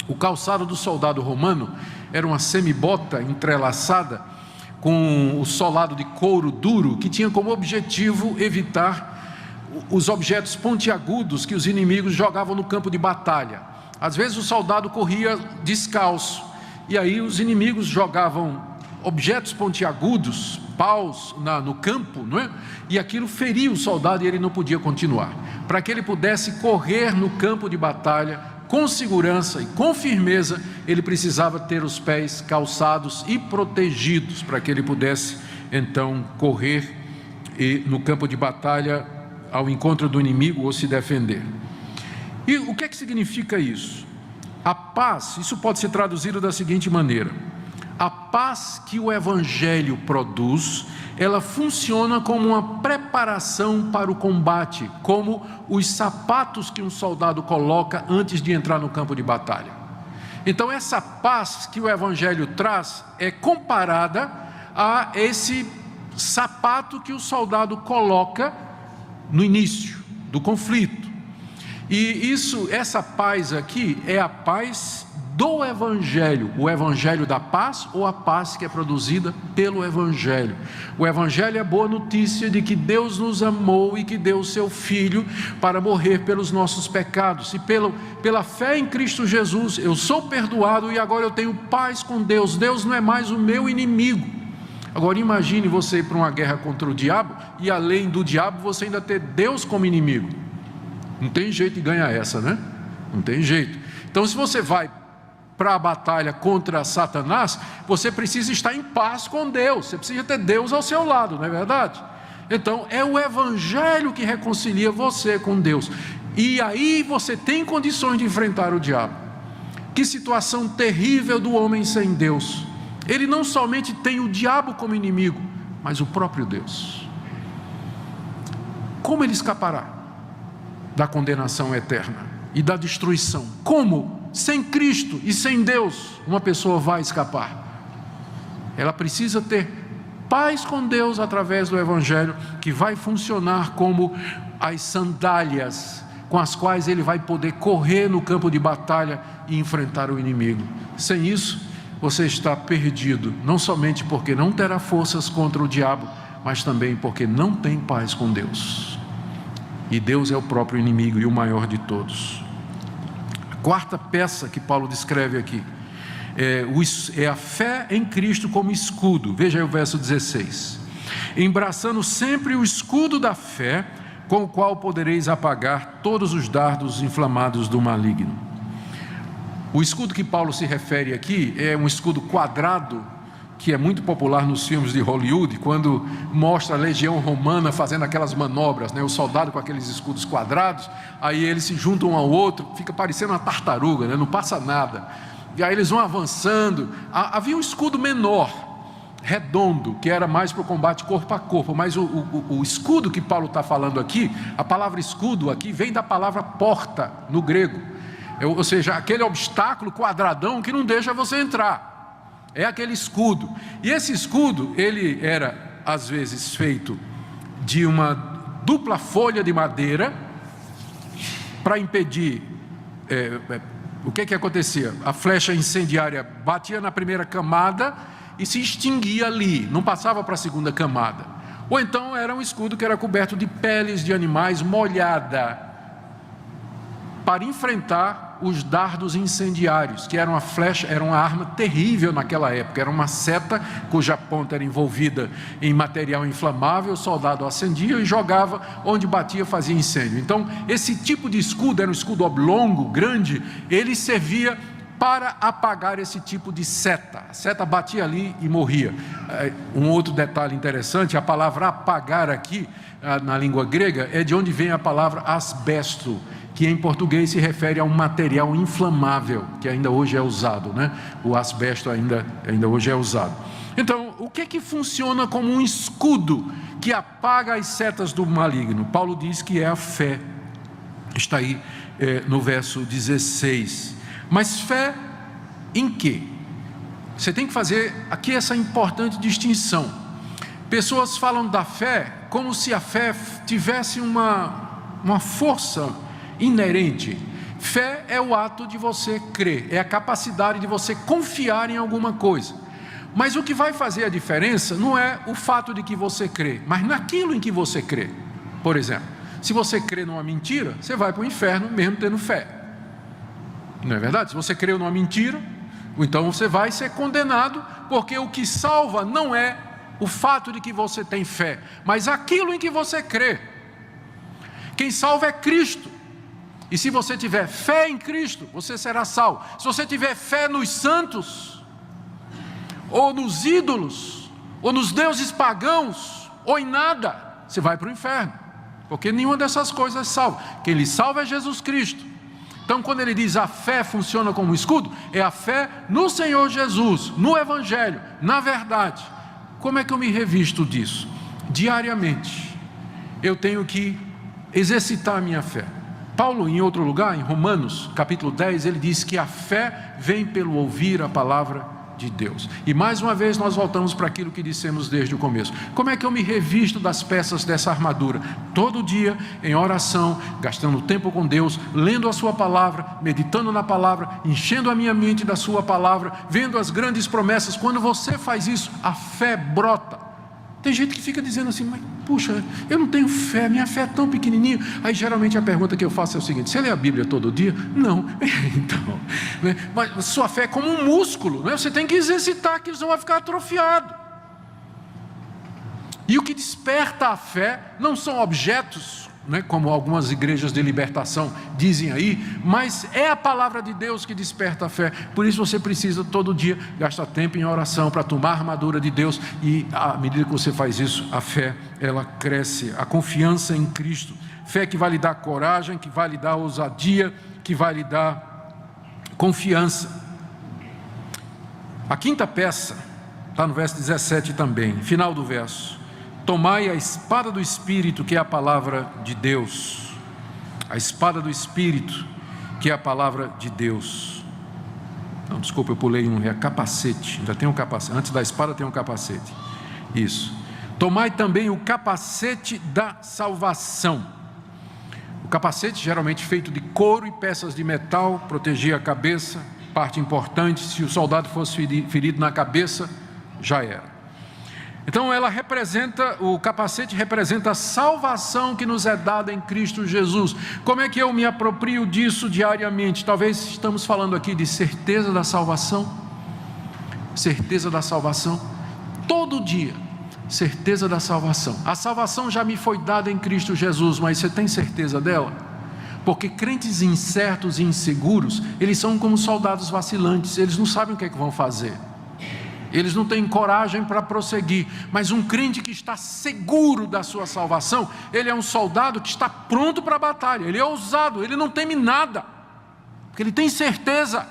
S1: O calçado do soldado romano era uma semibota entrelaçada com o solado de couro duro, que tinha como objetivo evitar os objetos pontiagudos que os inimigos jogavam no campo de batalha. Às vezes o soldado corria descalço, e aí os inimigos jogavam objetos pontiagudos, paus no campo, não é? E aquilo feria o soldado e ele não podia continuar. Para que ele pudesse correr no campo de batalha com segurança e com firmeza, ele precisava ter os pés calçados e protegidos, para que ele pudesse então correr no campo de batalha ao encontro do inimigo ou se defender. E o que é que significa isso? A paz, isso pode ser traduzido da seguinte maneira: a paz que o Evangelho produz, ela funciona como uma preparação para o combate, como os sapatos que um soldado coloca antes de entrar no campo de batalha. Então essa paz que o Evangelho traz é comparada a esse sapato que o soldado coloca no início do conflito. E essa paz aqui é a paz do Evangelho, o Evangelho da paz, ou a paz que é produzida pelo Evangelho. O Evangelho é a boa notícia de que Deus nos amou e que deu o seu Filho para morrer pelos nossos pecados, e pela fé em Cristo Jesus eu sou perdoado e agora eu tenho paz com Deus. Deus não é mais o meu inimigo. Agora imagine você ir para uma guerra contra o diabo, e além do diabo você ainda ter Deus como inimigo. Não tem jeito de ganhar essa, né? Não tem jeito. Então, se você vai para a batalha contra Satanás, você precisa estar em paz com Deus, você precisa ter Deus ao seu lado, não é verdade? Então é o Evangelho que reconcilia você com Deus, e aí você tem condições de enfrentar o diabo. Que situação terrível do homem sem Deus! Ele não somente tem o diabo como inimigo, mas o próprio Deus. Como ele escapará da condenação eterna e da destruição? Como? Sem Cristo e sem Deus, uma pessoa vai escapar. Ela precisa ter paz com Deus através do Evangelho, que vai funcionar como as sandálias com as quais ele vai poder correr no campo de batalha e enfrentar o inimigo. Sem isso, você está perdido, não somente porque não terá forças contra o diabo, mas também porque não tem paz com Deus. E Deus é o próprio inimigo e o maior de todos. Quarta peça que Paulo descreve aqui é a fé em Cristo como escudo. Veja aí o verso 16: embraçando sempre o escudo da fé, com o qual podereis apagar todos os dardos inflamados do maligno. O escudo que Paulo se refere aqui é um escudo quadrado, que é muito popular nos filmes de Hollywood, quando mostra a legião romana fazendo aquelas manobras, né? O soldado com aqueles escudos quadrados, aí eles se juntam um ao outro, fica parecendo uma tartaruga, né? Não passa nada, e aí eles vão avançando. Havia um escudo menor, redondo, que era mais para o combate corpo a corpo, mas o escudo que Paulo está falando aqui, a palavra escudo aqui vem da palavra porta no grego, ou seja, aquele obstáculo quadradão que não deixa você entrar. É aquele escudo. E esse escudo, ele era às vezes feito de uma dupla folha de madeira, para impedir, o que acontecia? A flecha incendiária batia na primeira camada e se extinguia ali, não passava para a segunda camada. Ou então era um escudo que era coberto de peles de animais molhada, para enfrentar apagar os dardos incendiários, que era uma flecha, era uma arma terrível naquela época, era uma seta cuja ponta era envolvida em material inflamável, o soldado acendia e jogava, onde batia fazia incêndio. Então esse tipo de escudo, era um escudo oblongo, grande, ele servia para apagar esse tipo de seta. A seta batia ali e morria. Um outro detalhe interessante, a palavra apagar aqui, na língua grega, é de onde vem a palavra asbesto, que em português se refere a um material inflamável, que ainda hoje é usado, né? O asbesto ainda hoje é usado. Então, o que funciona como um escudo que apaga as setas do maligno? Paulo diz que é a fé. Está aí no verso 16. Mas fé em quê? Você tem que fazer aqui essa importante distinção. Pessoas falam da fé como se a fé tivesse uma força inerente. Fé é o ato de você crer, é a capacidade de você confiar em alguma coisa. Mas o que vai fazer a diferença não é o fato de que você crê, mas naquilo em que você crê. Por exemplo, se você crê numa mentira, você vai para o inferno mesmo tendo fé. Não é verdade? Se você creu numa mentira, então você vai ser condenado, porque o que salva não é o fato de que você tem fé, mas aquilo em que você crê. Quem salva é Cristo. E se você tiver fé em Cristo, você será salvo. Se você tiver fé nos santos, ou nos ídolos, ou nos deuses pagãos, ou em nada, você vai para o inferno, porque nenhuma dessas coisas salva. Quem lhe salva é Jesus Cristo. Então, quando ele diz a fé funciona como escudo, é a fé no Senhor Jesus, no Evangelho, na verdade. Como é que eu me revisto disso? Diariamente, eu tenho que exercitar a minha fé. Paulo, em outro lugar, em Romanos, capítulo 10, ele diz que a fé vem pelo ouvir a palavra de Deus. E mais uma vez nós voltamos para aquilo que dissemos desde o começo. Como é que eu me revisto das peças dessa armadura? Todo dia, em oração, gastando tempo com Deus, lendo a sua palavra, meditando na palavra, enchendo a minha mente da sua palavra, vendo as grandes promessas. Quando você faz isso, a fé brota. Tem gente que fica dizendo assim, mas puxa, eu não tenho fé, minha fé é tão pequenininha. Aí geralmente a pergunta que eu faço é o seguinte: você lê a Bíblia todo dia? Não. Então, né? Mas sua fé é como um músculo, né? Você tem que exercitar, que senão vai ficar atrofiado. E o que desperta a fé não são objetos, né, como algumas igrejas de libertação dizem aí, mas é a palavra de Deus que desperta a fé. Por isso você precisa todo dia gastar tempo em oração para tomar a armadura de Deus, e à medida que você faz isso, a fé ela cresce, a confiança em Cristo, fé que vai lhe dar coragem, que vai lhe dar ousadia, que vai lhe dar confiança. A quinta peça está no verso 17 também, final do verso: tomai a espada do Espírito, que é a palavra de Deus. A espada do Espírito, que é a palavra de Deus. Não, desculpa, eu pulei um, é capacete. Ainda tem um capacete, antes da espada tem um capacete. Isso. Tomai também o capacete da salvação. O capacete, geralmente feito de couro e peças de metal, protegia a cabeça, parte importante. Se o soldado fosse ferido na cabeça, já era. Então o capacete representa a salvação que nos é dada em Cristo Jesus. Como é que eu me aproprio disso diariamente? Talvez estamos falando aqui de certeza da salvação. Certeza da salvação. Todo dia, certeza da salvação. A salvação já me foi dada em Cristo Jesus, mas você tem certeza dela? Porque crentes incertos e inseguros, eles são como soldados vacilantes, eles não sabem o que é que vão fazer. Eles não têm coragem para prosseguir. Mas um crente que está seguro da sua salvação, ele é um soldado que está pronto para a batalha, ele é ousado, ele não teme nada, porque ele tem certeza.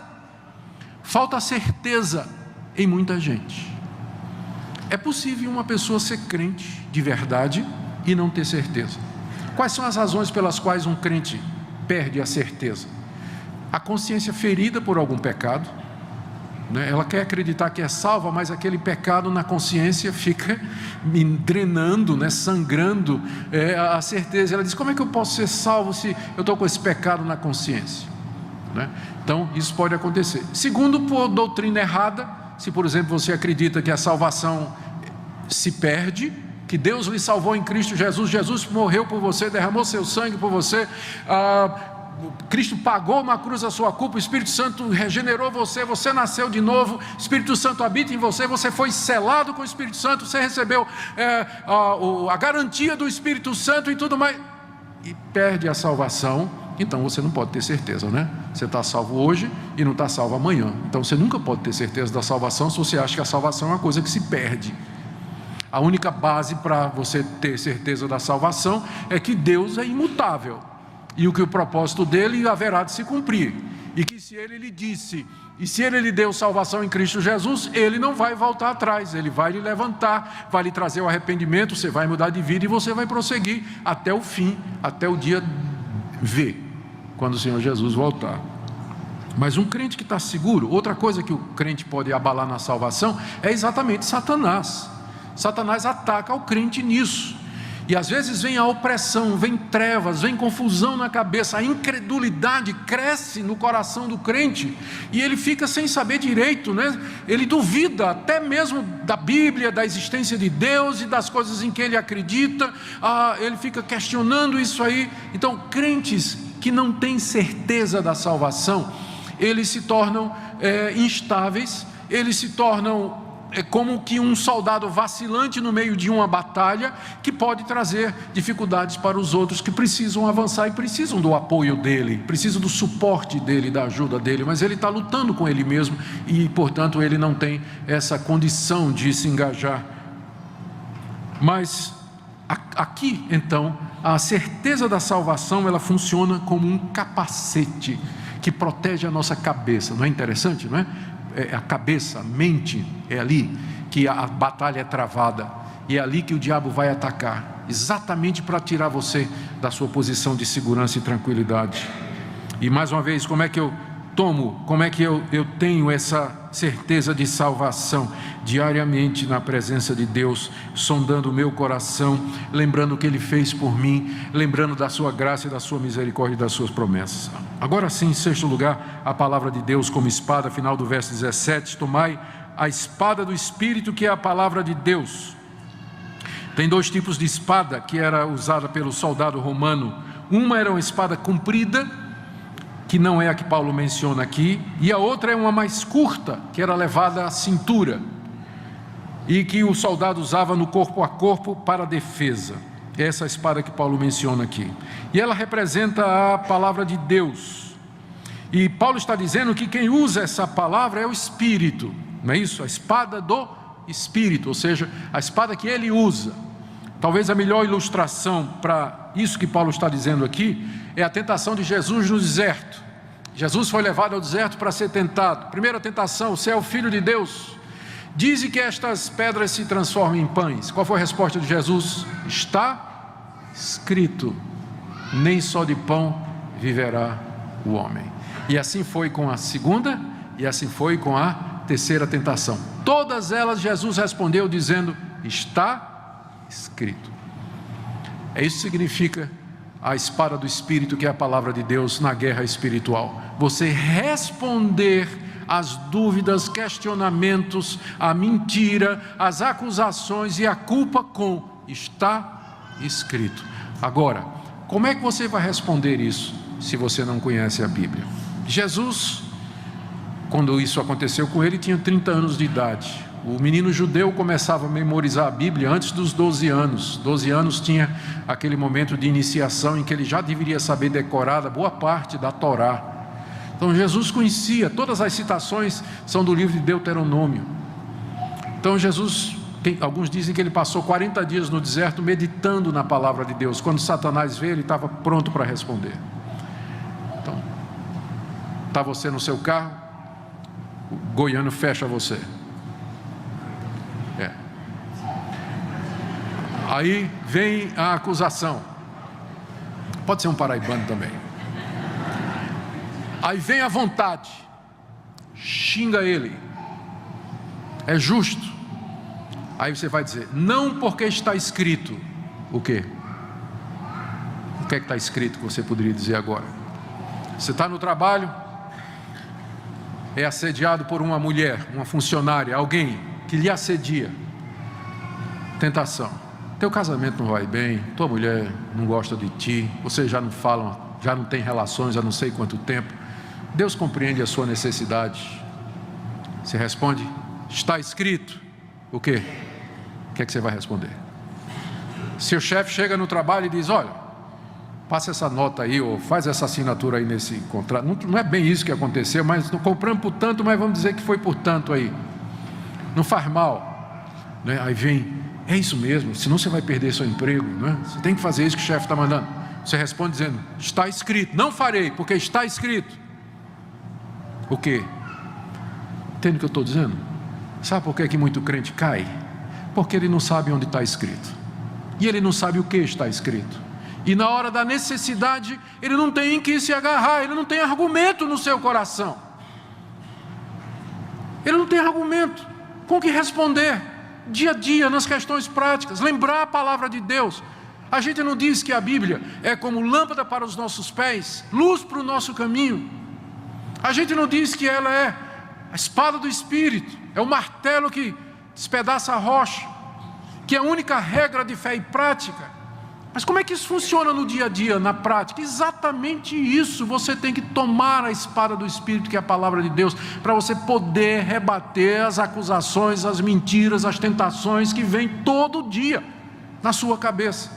S1: Falta certeza em muita gente. É possível uma pessoa ser crente de verdade e não ter certeza. Quais são as razões pelas quais um crente perde a certeza? A consciência ferida por algum pecado, né? Ela quer acreditar que é salva, mas aquele pecado na consciência fica me drenando, né? Sangrando a certeza. Ela diz: como é que eu posso ser salvo se eu estou com esse pecado na consciência? Né? Então isso pode acontecer. Segundo, por doutrina errada. Se por exemplo você acredita que a salvação se perde, que Deus lhe salvou em Cristo Jesus, Jesus morreu por você, derramou seu sangue por você, Cristo pagou na cruz a sua culpa, o Espírito Santo regenerou você, você nasceu de novo, o Espírito Santo habita em você, você foi selado com o Espírito Santo, você recebeu a garantia do Espírito Santo e tudo mais, e perde a salvação. Então você não pode ter certeza, né? Você está salvo hoje e não está salvo amanhã. Então você nunca pode ter certeza da salvação se você acha que a salvação é uma coisa que se perde. A única base para você ter certeza da salvação é que Deus é imutável e o propósito dele haverá de se cumprir, e que se ele lhe disse, e se ele lhe deu salvação em Cristo Jesus, ele não vai voltar atrás, ele vai lhe levantar, vai lhe trazer o arrependimento, você vai mudar de vida e você vai prosseguir até o fim, até o dia V, quando o Senhor Jesus voltar. Mas um crente que está seguro, outra coisa que o crente pode abalar na salvação é exatamente Satanás. Satanás ataca o crente nisso. E às vezes vem a opressão, vem trevas, vem confusão na cabeça, a incredulidade cresce no coração do crente, e ele fica sem saber direito, né? Ele duvida até mesmo da Bíblia, da existência de Deus e das coisas em que ele acredita, ele fica questionando isso aí. Então, crentes que não têm certeza da salvação, eles se tornam instáveis, eles se tornam como que um soldado vacilante no meio de uma batalha, que pode trazer dificuldades para os outros que precisam avançar e precisam do apoio dele, precisam do suporte dele, da ajuda dele, mas ele está lutando com ele mesmo e, portanto, ele não tem essa condição de se engajar. Mas aqui, então, a certeza da salvação, ela funciona como um capacete que protege a nossa cabeça. Não é interessante, não é? A cabeça, a mente, é ali que a batalha é travada, e é ali que o diabo vai atacar, exatamente para tirar você da sua posição de segurança e tranquilidade. E mais uma vez, como é que eu tenho essa certeza de salvação? Diariamente na presença de Deus, sondando o meu coração, lembrando o que Ele fez por mim, lembrando da sua graça e da sua misericórdia e das suas promessas. Agora sim, em sexto lugar, a palavra de Deus como espada, final do verso 17, tomai a espada do Espírito, que é a palavra de Deus. Tem dois tipos de espada que era usada pelo soldado romano. Uma era uma espada comprida, que não é a que Paulo menciona aqui, e a outra é uma mais curta, que era levada à cintura, e que o soldado usava no corpo a corpo para defesa. Essa espada que Paulo menciona aqui, e ela representa a palavra de Deus, e Paulo está dizendo que quem usa essa palavra é o Espírito, não é isso? A espada do Espírito, ou seja, a espada que ele usa. Talvez a melhor ilustração para isso que Paulo está dizendo aqui é a tentação de Jesus no deserto. Jesus foi levado ao deserto para ser tentado. Primeira tentação: você é o Filho de Deus, dize que estas pedras se transformem em pães. Qual foi a resposta de Jesus? Está escrito, nem só de pão viverá o homem. E assim foi com a segunda, e assim foi com a terceira tentação. Todas elas Jesus respondeu dizendo: está escrito. Isso significa a espada do Espírito, que é a palavra de Deus na guerra espiritual. Você responder às dúvidas, questionamentos, a mentira, as acusações e a culpa com está escrito. Agora, como é que você vai responder isso se você não conhece a Bíblia? Jesus, quando isso aconteceu com ele, tinha 30 anos de idade. O menino judeu começava a memorizar a Bíblia antes dos 12 anos. 12 anos tinha aquele momento de iniciação em que ele já deveria saber decorada boa parte da Torá. Então Jesus conhecia, todas as citações são do livro de Deuteronômio. Então Jesus, alguns dizem que ele passou 40 dias no deserto meditando na palavra de Deus. Quando Satanás veio, ele estava pronto para responder. Então, está você no seu carro, o goiano fecha você. Aí vem a acusação, pode ser um paraibano também. Aí vem a vontade, xinga ele, é justo. Aí você vai dizer: não, porque está escrito. O quê? O que é que está escrito que você poderia dizer agora? Você está no trabalho, é assediado por uma mulher, uma funcionária, alguém que lhe assedia. Tentação: teu casamento não vai bem, tua mulher não gosta de ti, vocês já não falam há já não tem relações há não sei quanto tempo. Deus compreende a sua necessidade. Você responde: está escrito. O quê? O que é que você vai responder? Se o chefe chega no trabalho e diz: olha, passa essa nota aí, ou faz essa assinatura aí nesse contrato. Não é bem isso que aconteceu, mas não compramos por tanto, mas vamos dizer que foi por tanto aí. Não faz mal, né? Aí vem: é isso mesmo, senão você vai perder seu emprego, né? Você tem que fazer isso que o chefe está mandando. Você responde dizendo: está escrito. Não farei, porque está escrito. O quê? Entende o que eu estou dizendo? Sabe por que muito crente cai? Porque ele não sabe onde está escrito, e ele não sabe o que está escrito, e na hora da necessidade ele não tem em que se agarrar, ele não tem argumento no seu coração, ele não tem argumento com que responder dia a dia nas questões práticas, lembrar a palavra de Deus. A gente não diz que a Bíblia é como lâmpada para os nossos pés, luz para o nosso caminho. A gente não diz que ela é a espada do Espírito, é o martelo que despedaça a rocha, que é a única regra de fé e prática. Mas como é que isso funciona no dia a dia, na prática? Exatamente isso. Você tem que tomar a espada do Espírito, que é a palavra de Deus, para você poder rebater as acusações, as mentiras, as tentações que vêm todo dia na sua cabeça.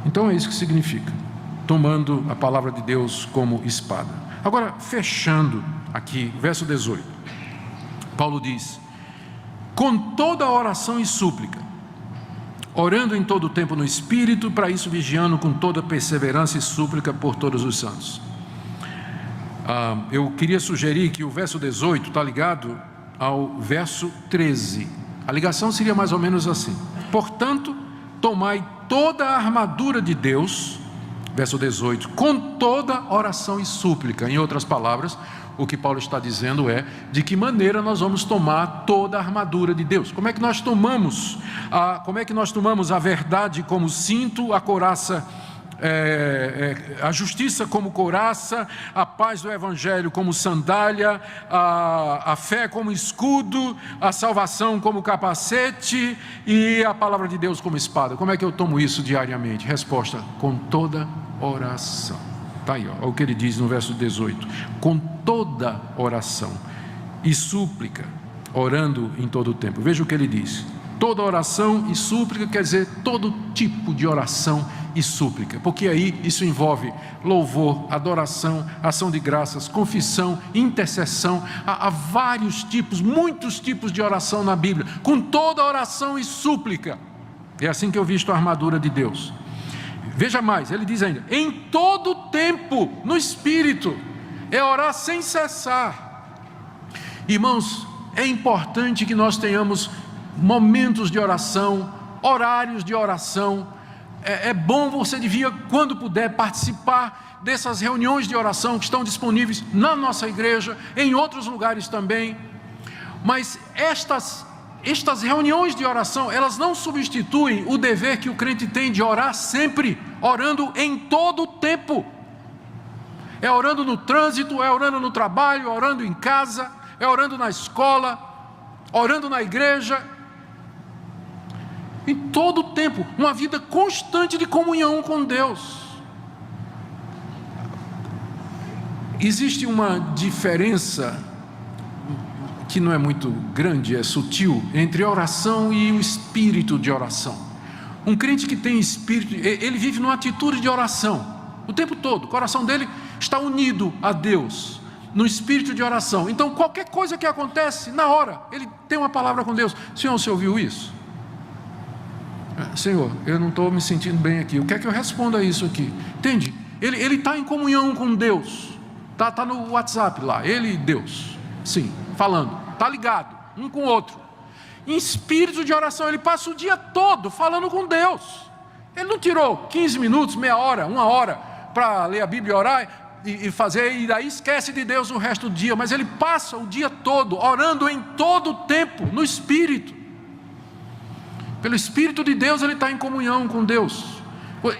S1: Então é isso que significa, tomando a palavra de Deus como espada. Agora, fechando aqui, verso 18, Paulo diz: com toda oração e súplica, orando em todo o tempo no Espírito, para isso vigiando com toda perseverança e súplica por todos os santos. Eu queria sugerir que o verso 18 está ligado ao verso 13. A ligação seria mais ou menos assim: portanto, tomai toda a armadura de Deus, verso 18, com toda oração e súplica. Em outras palavras, o que Paulo está dizendo é de que maneira nós vamos tomar toda a armadura de Deus. Como é que nós tomamos a verdade como cinto, a couraça, a justiça como couraça, a paz do Evangelho como sandália, a fé como escudo, a salvação como capacete e a palavra de Deus como espada. Como é que eu tomo isso diariamente? Resposta: com toda oração. Está aí, ó, o que ele diz no verso 18: com toda oração e súplica, orando em todo o tempo. Veja o que ele diz: toda oração e súplica quer dizer todo tipo de oração e súplica, porque aí isso envolve louvor, adoração, ação de graças, confissão, intercessão. Há vários tipos, muitos tipos de oração na Bíblia, com toda oração e súplica. É assim que eu visto a armadura de Deus. Veja mais, ele diz ainda: em todo tempo, no Espírito, é orar sem cessar. Irmãos, é importante que nós tenhamos momentos de oração, horários de oração. É bom, você devia, quando puder, participar dessas reuniões de oração que estão disponíveis na nossa igreja, em outros lugares também. Mas estas reuniões de oração, elas não substituem o dever que o crente tem de orar sempre, orando em todo o tempo. É orando no trânsito, é orando no trabalho, orando em casa, é orando na escola, orando na igreja. Em todo o tempo, uma vida constante de comunhão com Deus. Existe uma diferença que não é muito grande, é sutil, entre a oração e o espírito de oração. Um crente que tem espírito, ele vive numa atitude de oração o tempo todo. O coração dele está unido a Deus, no espírito de oração. Então qualquer coisa que acontece, na hora, ele tem uma palavra com Deus. Senhor, você ouviu isso? Senhor, eu não estou me sentindo bem aqui, o que é que eu respondo a isso aqui? Entende? Ele está em comunhão com Deus, está no WhatsApp lá, ele e Deus, sim, falando, está ligado, um com o outro, em espírito de oração. Ele passa o dia todo falando com Deus. Ele não tirou 15 minutos, meia hora, 1 hora, para ler a Bíblia e orar, e fazer, e daí esquece de Deus o resto do dia, mas ele passa o dia todo, orando em todo o tempo, no Espírito. Pelo Espírito de Deus ele está em comunhão com Deus.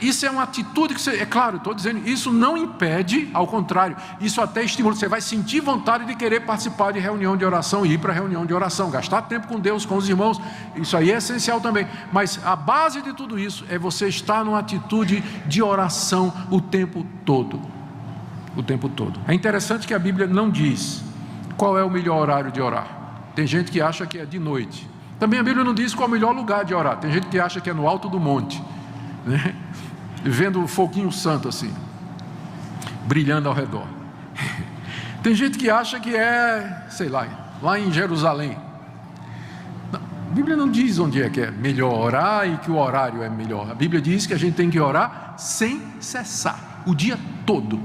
S1: Isso é uma atitude que você, é claro, estou dizendo, isso não impede, ao contrário, isso até estimula, você vai sentir vontade de querer participar de reunião de oração, ir para reunião de oração, gastar tempo com Deus, com os irmãos, isso aí é essencial também, mas a base de tudo isso é você estar numa atitude de oração o tempo todo, É interessante que a Bíblia não diz qual é o melhor horário de orar. Tem gente que acha que é de noite. Também a Bíblia não diz qual é o melhor lugar de orar. Tem gente que acha que é no alto do monte, né? Vendo o foguinho santo assim, brilhando ao redor. Tem gente que acha que é, sei lá em Jerusalém. Não, a Bíblia não diz onde é que é melhor orar e que o horário é melhor. A Bíblia diz que a gente tem que orar sem cessar, o dia todo,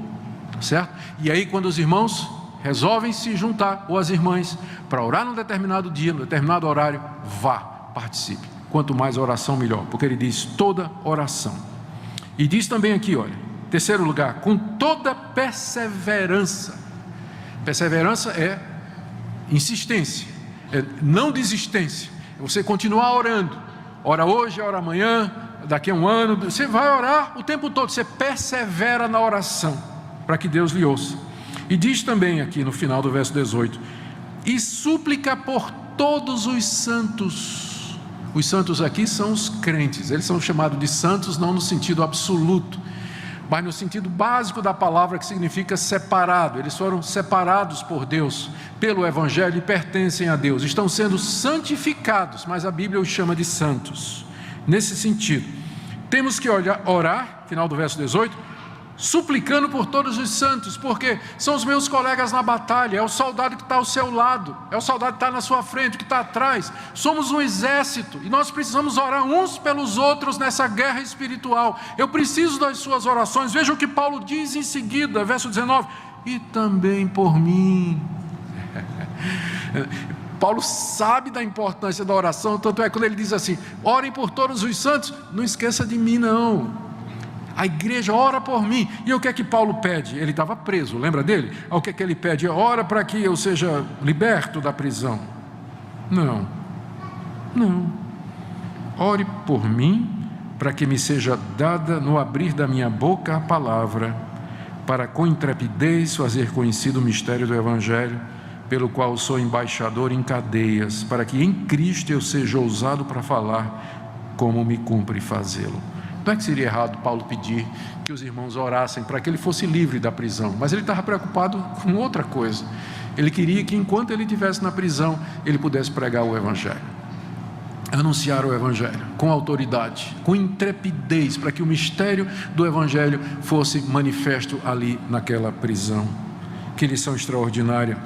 S1: certo? E aí quando os irmãos resolvem se juntar, ou as irmãs, para orar num determinado dia, num determinado horário, vá, participe. Quanto mais oração, melhor, porque ele diz toda oração. E diz também aqui, olha, terceiro lugar, com toda perseverança. Perseverança é insistência, é não desistência, é você continuar orando, ora hoje, ora amanhã, daqui a um ano, você vai orar o tempo todo, você persevera na oração, para que Deus lhe ouça. E diz também aqui no final do verso 18, e súplica por todos os santos. Os santos aqui são os crentes, eles são chamados de santos não no sentido absoluto, mas no sentido básico da palavra, que significa separado. Eles foram separados por Deus, pelo Evangelho, e pertencem a Deus, estão sendo santificados, mas a Bíblia os chama de santos. Nesse sentido, temos que orar, final do verso 18, suplicando por todos os santos, porque são os meus colegas na batalha, é o soldado que está ao seu lado, é o soldado que está na sua frente, que está atrás. Somos um exército e nós precisamos orar uns pelos outros nessa guerra espiritual. Eu preciso das suas orações. Veja o que Paulo diz em seguida, verso 19, e também por mim. Paulo sabe da importância da oração, tanto é que quando ele diz assim, orem por todos os santos, não esqueça de mim não. A igreja ora por mim. E o que é que Paulo pede? Ele estava preso, lembra dele? O que é que ele pede? Ora para que eu seja liberto da prisão. Não. Ore por mim, para que me seja dada no abrir da minha boca a palavra, para com intrepidez fazer conhecido o mistério do Evangelho, pelo qual sou embaixador em cadeias, para que em Cristo eu seja ousado para falar como me cumpre fazê-lo. Não é que seria errado Paulo pedir que os irmãos orassem para que ele fosse livre da prisão, mas ele estava preocupado com outra coisa. Ele queria que enquanto ele estivesse na prisão, ele pudesse pregar o Evangelho, anunciar o Evangelho com autoridade, com intrepidez, para que o mistério do Evangelho fosse manifesto ali naquela prisão. Que lição extraordinária!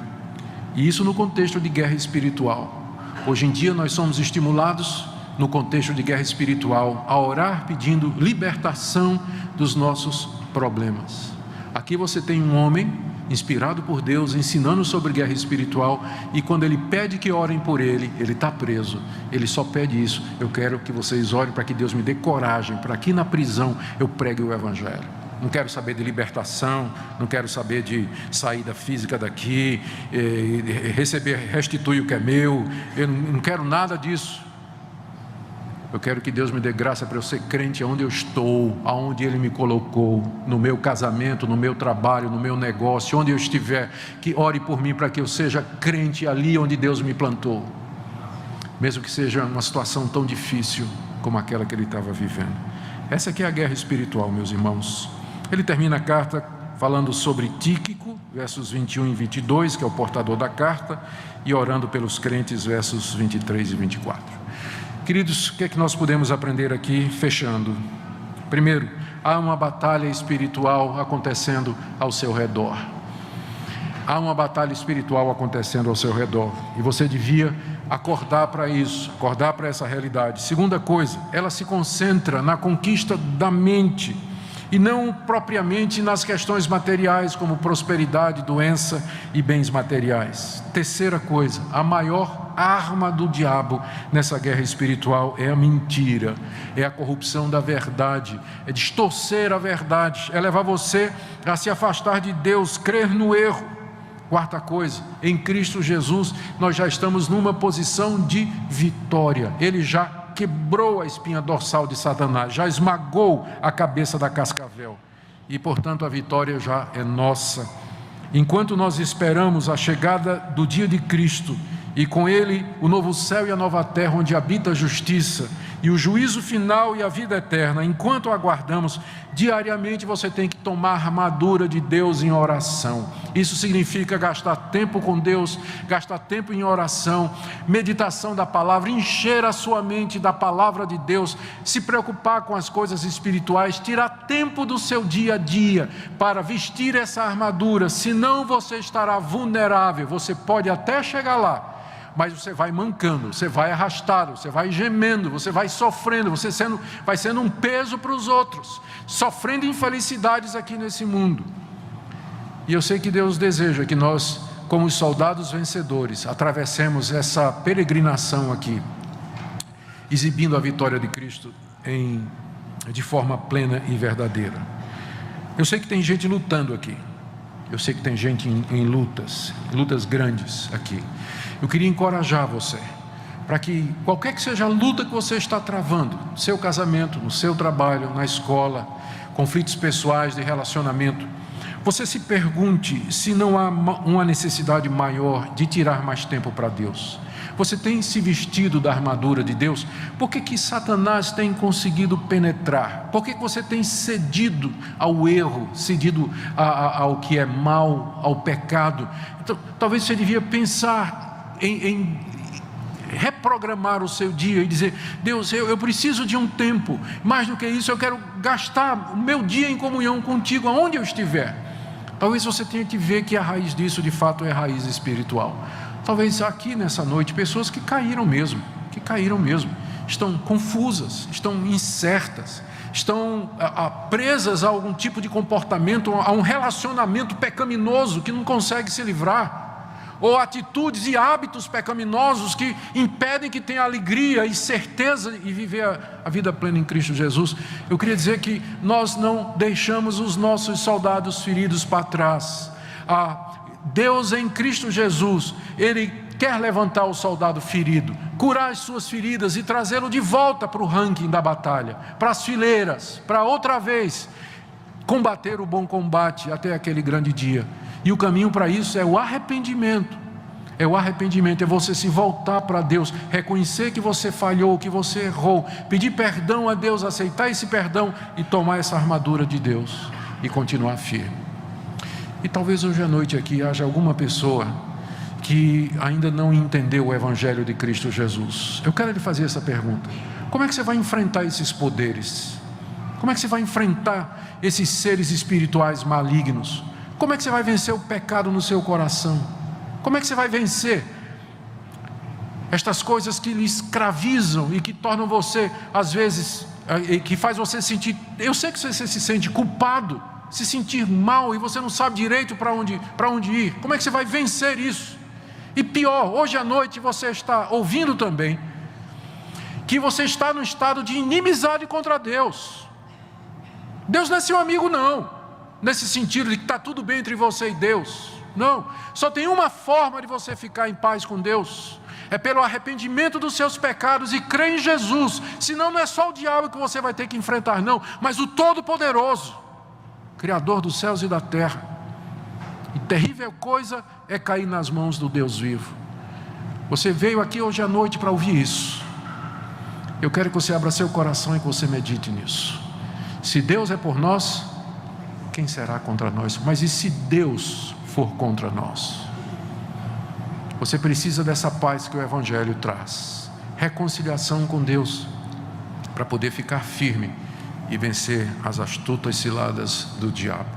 S1: E isso no contexto de guerra espiritual. Hoje em dia nós somos estimulados, no contexto de guerra espiritual, a orar pedindo libertação dos nossos problemas. Aqui você tem um homem inspirado por Deus, ensinando sobre guerra espiritual, e quando ele pede que orem por ele, ele está preso, ele só pede isso: eu quero que vocês orem para que Deus me dê coragem, para que na prisão eu pregue o Evangelho. Não quero saber de libertação, não quero saber de saída física daqui, receber, restituir o que é meu, eu não quero nada disso. Eu quero que Deus me dê graça para eu ser crente onde eu estou, aonde Ele me colocou, no meu casamento, no meu trabalho, no meu negócio, onde eu estiver, que ore por mim para que eu seja crente ali onde Deus me plantou, mesmo que seja uma situação tão difícil como aquela que ele estava vivendo. Essa aqui é a guerra espiritual, meus irmãos. Ele termina a carta falando sobre Tíquico, versos 21 e 22, que é o portador da carta, e orando pelos crentes, versos 23 e 24. Queridos, o que é que nós podemos aprender aqui, fechando? Primeiro, há uma batalha espiritual acontecendo ao seu redor. Há uma batalha espiritual acontecendo ao seu redor, e você devia acordar para isso, acordar para essa realidade. Segunda coisa, ela se concentra na conquista da mente, e não propriamente nas questões materiais, como prosperidade, doença e bens materiais. Terceira coisa, a maior arma do diabo nessa guerra espiritual é a mentira, é a corrupção da verdade, é distorcer a verdade, é levar você a se afastar de Deus, crer no erro. Quarta coisa, em Cristo Jesus nós já estamos numa posição de vitória, Ele já quebrou a espinha dorsal de Satanás, já esmagou a cabeça da cascavel. E, portanto, a vitória já é nossa. Enquanto nós esperamos a chegada do dia de Cristo, e com Ele o novo céu e a nova terra, onde habita a justiça, e o juízo final e a vida eterna, enquanto aguardamos, diariamente você tem que tomar a armadura de Deus em oração. Isso significa gastar tempo com Deus, gastar tempo em oração, meditação da palavra, encher a sua mente da palavra de Deus, se preocupar com as coisas espirituais, tirar tempo do seu dia a dia para vestir essa armadura, senão você estará vulnerável. Você pode até chegar lá, mas você vai mancando, você vai arrastado, você vai gemendo, você vai sofrendo, você vai sendo um peso para os outros, sofrendo infelicidades aqui nesse mundo. E eu sei que Deus deseja que nós, como os soldados vencedores, atravessemos essa peregrinação aqui, exibindo a vitória de Cristo de forma plena e verdadeira. Eu sei que tem gente lutando aqui, eu sei que tem gente em lutas grandes aqui. Eu queria encorajar você, para que qualquer que seja a luta que você está travando, no seu casamento, no seu trabalho, na escola, conflitos pessoais, de relacionamento, você se pergunte se não há uma necessidade maior de tirar mais tempo para Deus. Você tem se vestido da armadura de Deus? Por que Satanás tem conseguido penetrar? Por que você tem cedido ao erro, cedido ao que é mal, ao pecado? Então, talvez você devia pensar em reprogramar o seu dia e dizer: Deus, eu preciso de um tempo, mais do que isso, eu quero gastar o meu dia em comunhão contigo, aonde eu estiver. Talvez você tenha que ver que a raiz disso de fato é raiz espiritual. Talvez aqui nessa noite, pessoas que caíram mesmo, estão confusas, estão incertas, estão presas a algum tipo de comportamento, a um relacionamento pecaminoso que não consegue se livrar, ou atitudes e hábitos pecaminosos que impedem que tenha alegria e certeza e viver a vida plena em Cristo Jesus. Eu queria dizer que nós não deixamos os nossos soldados feridos para trás. Deus em Cristo Jesus, Ele quer levantar o soldado ferido, curar as suas feridas e trazê-lo de volta para o ranking da batalha, para as fileiras, para outra vez combater o bom combate até aquele grande dia. E o caminho para isso é o arrependimento. É você se voltar para Deus, reconhecer que você falhou, que você errou, pedir perdão a Deus, aceitar esse perdão e tomar essa armadura de Deus e continuar firme. E talvez hoje à noite aqui haja alguma pessoa que ainda não entendeu o Evangelho de Cristo Jesus. Eu quero lhe fazer essa pergunta: como é que você vai enfrentar esses poderes? Como é que você vai enfrentar esses seres espirituais malignos? Como é que você vai vencer o pecado no seu coração? Como é que você vai vencer estas coisas que lhe escravizam e que tornam você, às vezes, que faz você sentir, eu sei que você se sente culpado, se sentir mal e você não sabe direito para onde ir. Como é que você vai vencer isso? E pior, hoje à noite você está ouvindo também que você está no estado de inimizade contra Deus. Deus não é seu amigo não, nesse sentido de que está tudo bem entre você e Deus. Não, só tem uma forma de você ficar em paz com Deus: é pelo arrependimento dos seus pecados e crer em Jesus. Senão não é só o diabo que você vai ter que enfrentar não, mas o Todo-Poderoso, Criador dos céus e da terra. E terrível coisa é cair nas mãos do Deus vivo. Você veio aqui hoje à noite para ouvir isso. Eu quero que você abra seu coração e que você medite nisso. Se Deus é por nós, quem será contra nós? Mas e se Deus for contra nós? Você precisa dessa paz que o Evangelho traz, reconciliação com Deus, para poder ficar firme e vencer as astutas ciladas do diabo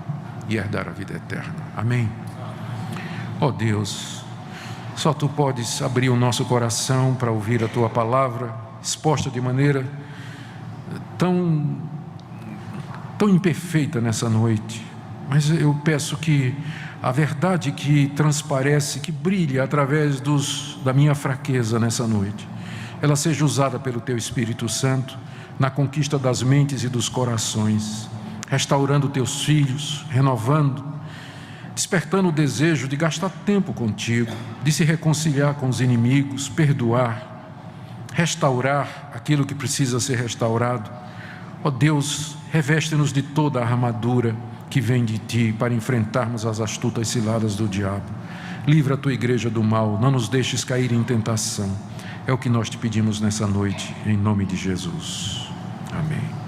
S1: e herdar a vida eterna. Amém? Ó Deus, só Tu podes abrir o nosso coração para ouvir a Tua palavra, exposta de maneira tão imperfeita nessa noite. Mas eu peço que a verdade que transparece, que brilha através da minha fraqueza nessa noite, ela seja usada pelo Teu Espírito Santo na conquista das mentes e dos corações, restaurando Teus filhos, renovando, despertando o desejo de gastar tempo contigo, de se reconciliar com os inimigos, perdoar, restaurar aquilo que precisa ser restaurado. Ó Deus, reveste-nos de toda a armadura que vem de Ti para enfrentarmos as astutas ciladas do diabo. Livra a Tua igreja do mal, não nos deixes cair em tentação. É o que nós te pedimos nessa noite, em nome de Jesus. Amém.